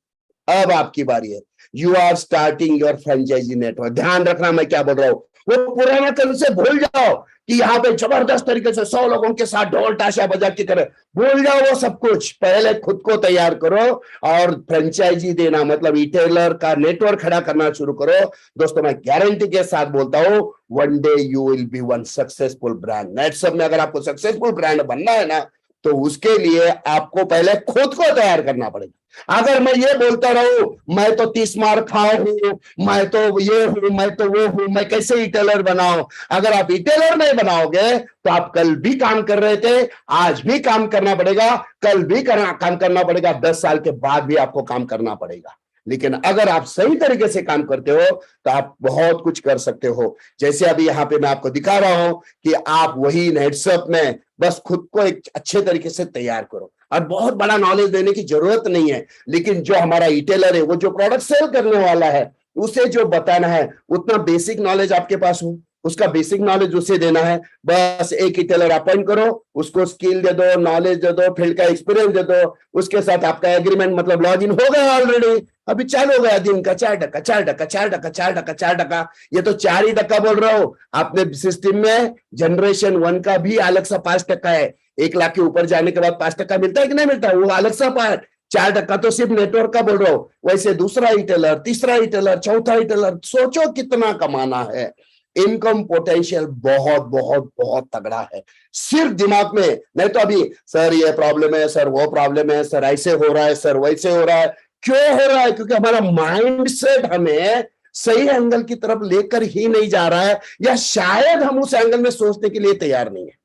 [SPEAKER 1] अब आपकी बारी है। You are starting your franchise network. ध्यान रखना मैं क्या बोल रहा हूं, वो पुराना कल से भूल जाओ कि यहाँ पे जबरदस्त तरीके से 100 लोगों के साथ ढोल ताशा बजा की तरह, भूल जाओ वो सब कुछ। पहले खुद को तैयार करो और फ्रेंचाइजी देना मतलब रिटेलर का नेटवर्क खड़ा करना शुरू करो। दोस्तों मैं गारंटी के साथ बोलता हूं, one day you will be one successful brand. नेटसप में अगर आपको सक्सेसफुल ब्रांड बनना है ना, तो उसके लिए आपको पहले खुद को तैयार करना पड़ेगा। अगर मैं ये बोलता रहूं मैं तो 30 मार खाओ हूं, मैं तो ये हूं, मैं तो वो हूं, मैं कैसे रिटेलर बनाऊं, अगर आप रिटेलर नहीं बनाओगे तो आप कल भी काम कर रहे थे, आज भी काम करना पड़ेगा, कल भी काम करना पड़ेगा, 10 साल के बाद भी आपको काम करना पड़ेगा। लेकिन अगर आप सही तरीके से काम करते हो तो आप बहुत कुछ कर सकते हो। जैसे अभी यहाँ पे मैं आपको दिखा रहा हूं कि आप वही व्हाट्सएप में बस खुद को एक अच्छे तरीके से तैयार करो, और बहुत बड़ा नॉलेज देने की जरूरत नहीं है, लेकिन जो हमारा रिटेलर है, वो जो प्रोडक्ट सेल करने वाला है, उसे जो बताना है उतना बेसिक नॉलेज आपके पास हो, उसका बेसिक नॉलेज उसे देना है। बस एक ही टेलर अपॉइंट करो, उसको स्किल दे दो, नॉलेज दे दो, फील्ड का एक्सपीरियंस दे दो, उसके साथ आपका एग्रीमेंट मतलब लॉग इन हो गया ऑलरेडी। अभी चालू हो गया दिन का 4 टका 4 टका 4 टका 4 टका 4 टका, ये तो 4 ही टका बोल रहा हूं। आपने सिस्टम में जनरेशन 1 का भी अलग सा 5 टका है। 1 लाख के ऊपर जाने के बाद 5 टका मिलता है कि नहीं मिलता, वो अलग सा पार्ट। 4 टका तो सिर्फ नेटवर्क का बोल रहा हूं, वैसे दूसरा रिटेलर, तीसरा रिटेलर, चौथा रिटेलर, सोचो कितना कमाना है। इनकम पोटेंशियल बहुत बहुत बहुत तगड़ा है, सिर्फ दिमाग में नहीं। तो अभी सर ये प्रॉब्लम है, सर वो प्रॉब्लम है, सर ऐसे हो रहा है, सर वैसे हो रहा है। क्यों हो रहा है? क्योंकि हमारा माइंडसेट हमें सही एंगल की तरफ लेकर ही नहीं जा रहा है, या शायद हम उस एंगल में सोचने के लिए तैयार नहीं है।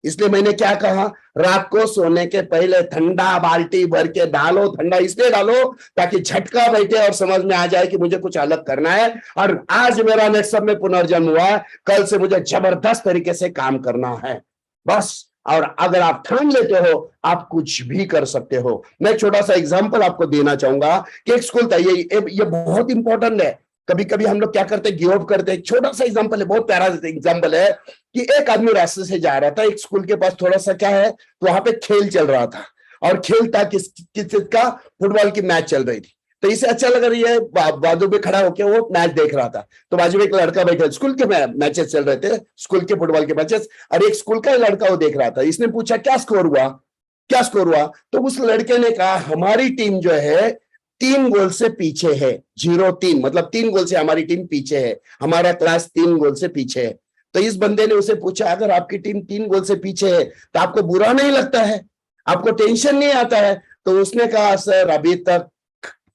[SPEAKER 1] इसलिए मैंने क्या कहा, रात को सोने के पहले ठंडा बाल्टी भर के डालो। ठंडा इसलिए डालो ताकि झटका बैठे और समझ में आ जाए कि मुझे कुछ अलग करना है, और आज मेरा नेक्स्ट में पुनर्जन्म हुआ है, कल से मुझे जबरदस्त तरीके से काम करना है, बस। और अगर आप ठान लेते हो, आप कुछ भी कर सकते हो। मैं छोटा सा एग्जांपल आपको देना चाहूंगा कि एक स्कूल था, ये बहुत इंपॉर्टेंट है। कभी कभी हम लोग क्या करते हैं, गिव अप करते हैं। एक छोटा सा एग्जांपल है, बहुत प्यारा एग्जांपल है कि एक आदमी रास्ते से जा रहा था, एक स्कूल के पास थोड़ा सा क्या है, तो वहां पे खेल चल रहा था, और खेल था किस का, फुटबॉल की मैच चल रही थी। तो इसे अच्छा लग रही है, बाजू में खड़ा होकर वो मैच देख रहा था। तो बाजू में एक लड़का बैठा, स्कूल के मैचेस चल रहे थे, स्कूल के फुटबॉल के मैचेस, और एक स्कूल का लड़का वो देख रहा था। इसने पूछा क्या स्कोर हुआ, क्या स्कोर हुआ? तो उस लड़के ने कहा हमारी टीम जो है 3 गोल से पीछे है, 0-3, मतलब 3 गोल से हमारी टीम पीछे है, हमारा क्लास 3 गोल से पीछे है। तो इस बंदे ने उसे पूछा अगर आपकी टीम 3 गोल से पीछे है तो आपको बुरा नहीं लगता है, आपको टेंशन नहीं आता है? तो उसने कहा सर अभी तक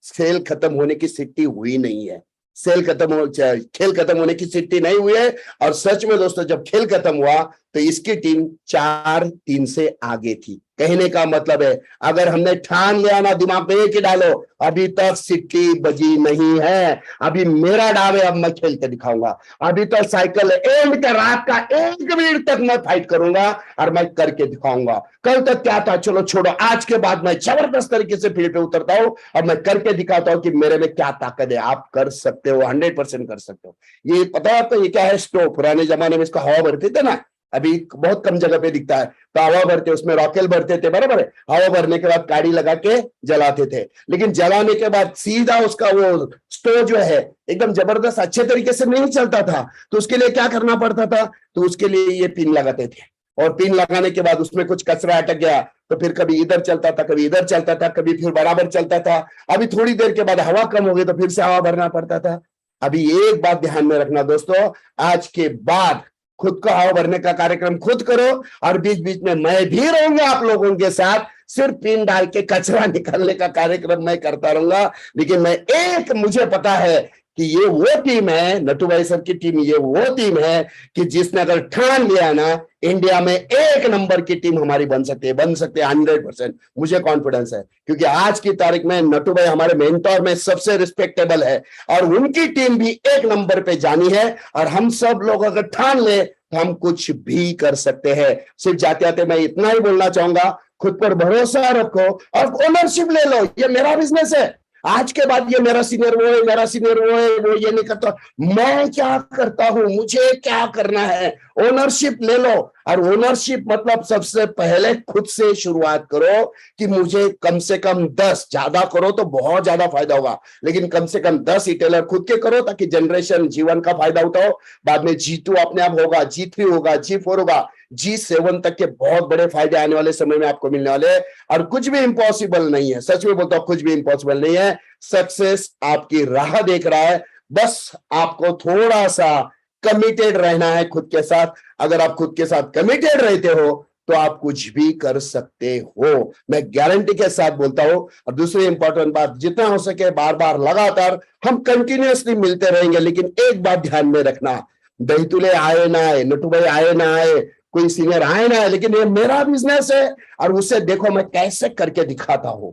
[SPEAKER 1] खेल खत्म होने की सिट्टी हुई नहीं है, खेल खत्म होने की सिट्टी नहीं हुई है। और सच में दोस्तों, जब खेल खत्म हुआ तो इसकी टीम 4-3 से आगे थी। कहने का मतलब है, अगर हमने ठान लिया ना, दिमाग में एक ही डालो, अभी तक सिट्टी बजी नहीं है, अभी मेरा डाव है, अब मैं खेल के दिखाऊंगा। अभी तो साइकिल एंड का, रात का 1 मिनट तक मैं फाइट करूंगा और मैं करके दिखाऊंगा। कल तक क्या था, चलो छोड़ो, आज के बाद मैं जबरदस्त तरीके से फील्ड पे उतरता हूं और मैं करके दिखाता हूं कि मेरे में क्या ताकत है। आप कर सकते हो, 100% कर सकते हो। ये पता है आपको, ये क्या है? स्टोव। पुराने जमाने में इसका हवा भरते थे ना, अभी बहुत कम जगह पे दिखता है। तो हवा भरते, उसमें रॉकेल भरते थे, बराबर है। हवा भरने के बाद काड़ी लगा के जलाते थे, लेकिन जलाने के बाद सीधा उसका वो स्टोव जो है एकदम जबरदस्त अच्छे तरीके से नहीं चलता था। तो उसके लिए क्या करना पड़ता था? तो उसके लिए ये पिन लगाते थे, और पिन लगाने के बाद उसमें कुछ कचरा अटक गया तो फिर कभी इधर चलता था, कभी इधर चलता था, कभी फिर बराबर चलता था। अभी थोड़ी देर के बाद हवा कम हो गई तो फिर से हवा भरना पड़ता था। अभी एक बात ध्यान में रखना दोस्तों, आज के बाद खुद को हवा भरने का कार्यक्रम खुद करो, और बीच बीच में मैं भी रहूंगा आप लोगों के साथ। सिर्फ पिन डाल के कचरा निकालने का कार्यक्रम मैं करता रहूंगा, लेकिन मुझे पता है कि ये वो टीम है, नटू भाई सर की टीम, ये वो टीम है कि जिसने अगर ठान लिया ना, इंडिया में 1 नंबर की टीम हमारी बन सकती है, 100%। मुझे कॉन्फिडेंस है, क्योंकि आज की तारीख में नटू भाई हमारे मेंटोर में सबसे रिस्पेक्टेबल है, और उनकी टीम भी 1 नंबर पे जानी है। और हम सब लोग अगर ठान ले तो हम कुछ भी कर सकते हैं। सिर्फ जाते आते मैं इतना ही बोलना चाहूंगा, खुद पर भरोसा रखो और ओनरशिप ले लो। ये मेरा बिजनेस है, आज के बाद ये मेरा सीनियर वो है, मेरा सीनियर वो है, वो ये नहीं करता, मैं क्या करता हूं, मुझे क्या करना है। ओनरशिप ले लो। और ओनरशिप मतलब सबसे पहले खुद से शुरुआत करो कि मुझे कम से कम 10, ज्यादा करो तो बहुत ज्यादा फायदा होगा, लेकिन कम से कम 10 रिटेलर खुद के करो, ताकि जनरेशन G1 का फायदा उठाओ। बाद में G2 अपने आप होगा, G3 होगा, G4 होगा, G7 तक के बहुत बड़े फायदे आने वाले समय में आपको मिलने वाले हैं। और कुछ भी इंपॉसिबल नहीं है, सच में बोलता हूं, कुछ भी इंपॉसिबल नहीं है। सक्सेस आपकी राह देख रहा है, बस आपको थोड़ा सा कमिटेड रहना है खुद के साथ। अगर आप खुद के साथ कमिटेड रहते हो तो आप कुछ भी कर सकते हो, मैं गारंटी के साथ बोलता हूं। और दूसरी इंपॉर्टेंट बात, जितना हो सके बार बार लगातार हम कंटिन्यूअसली मिलते रहेंगे, लेकिन एक बात ध्यान में रखना, दहीतुले आए ना आए, नटू भाई आए ना आए, कोई सीनियर आए ना आए, लेकिन ये मेरा बिजनेस है, और उसे देखो मैं कैसे करके दिखाता हूं।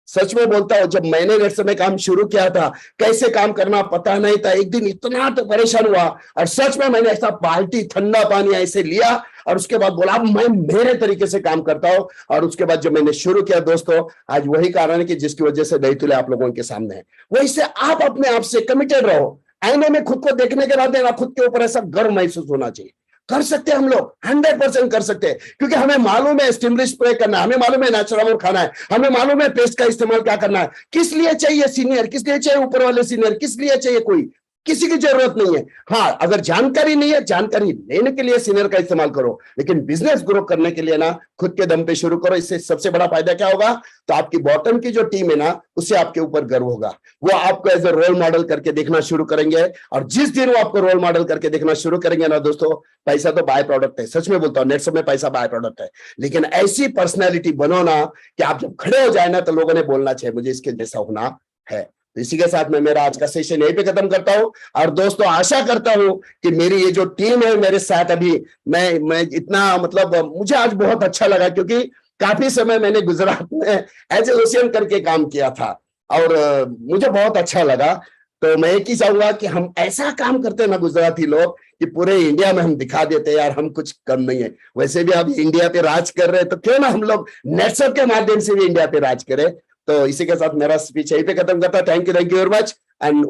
[SPEAKER 1] सच में बोलता हूँ, जब मैंने नेट में काम शुरू किया था, कैसे काम करना पता नहीं था। एक दिन इतना तो परेशान हुआ, और सच में मैंने ऐसा बाल्टी ठंडा पानी ऐसे लिया और उसके बाद बोला मैं मेरे तरीके से काम करता हूँ। और उसके बाद जब मैंने शुरू किया दोस्तों, आज वही कारण है कि जिसकी वजह से दैतुल्य आप लोगों के सामने है। वही से आप अपने आप से कमिटेड रहो। आईने में खुद को देखने के बाद खुद के ऊपर ऐसा गर्व महसूस होना चाहिए। कर सकते हैं हम लोग, 100% कर सकते हैं, क्योंकि हमें मालूम है स्टिमुलस स्प्रे करना है, हमें मालूम है नेचुरल खाना है, हमें मालूम है पेस्ट का इस्तेमाल क्या करना है। किस लिए चाहिए सीनियर, किस लिए चाहिए ऊपर वाले सीनियर, किस लिए चाहिए कोई, किसी की जरूरत नहीं है। हाँ, अगर जानकारी नहीं है, जानकारी लेने के लिए सीनियर का इस्तेमाल करो, लेकिन बिजनेस ग्रो करने के लिए ना खुद के दम पे शुरू करो। इससे सबसे बड़ा फायदा क्या होगा, तो आपकी बॉटम की जो टीम है ना, उससे आपके ऊपर गर्व होगा। वो आपको एज ए रोल मॉडल करके देखना शुरू करेंगे, और जिस दिन वो आपको रोल मॉडल करके देखना शुरू करेंगे ना दोस्तों, पैसा तो बाय प्रोडक्ट है। सच में बोलता हूँ, नेट में पैसा बाय प्रोडक्ट है, लेकिन ऐसी पर्सनैलिटी बनो ना कि आप जब खड़े हो जाए ना तो लोगों ने बोलना चाहिए मुझे इसके जैसा होना है। तो इसी के साथ मैं मेरा आज का सेशन यहीं पे खत्म करता हूं। और दोस्तों, आशा करता हूं कि मेरी ये जो टीम है मेरे साथ अभी, मैं इतना मतलब मुझे आज बहुत अच्छा लगा, क्योंकि काफी समय मैंने गुजरात में एज एसोसिएशन करके काम किया था, और मुझे बहुत अच्छा लगा। तो मैं एक ही चाहूंगा कि हम ऐसा काम करते हैं ना गुजराती लोग, कि पूरे इंडिया में हम दिखा देते हैं यार हम कुछ कम नहीं है। वैसे भी अब इंडिया पे राज कर रहे हैं, तो क्यों ना हम लोग नेटवर्क के माध्यम से भी इंडिया पे राज करें। तो इसी के साथ मेरा स्पीच यहीं पे खत्म करता। Thank you very much. And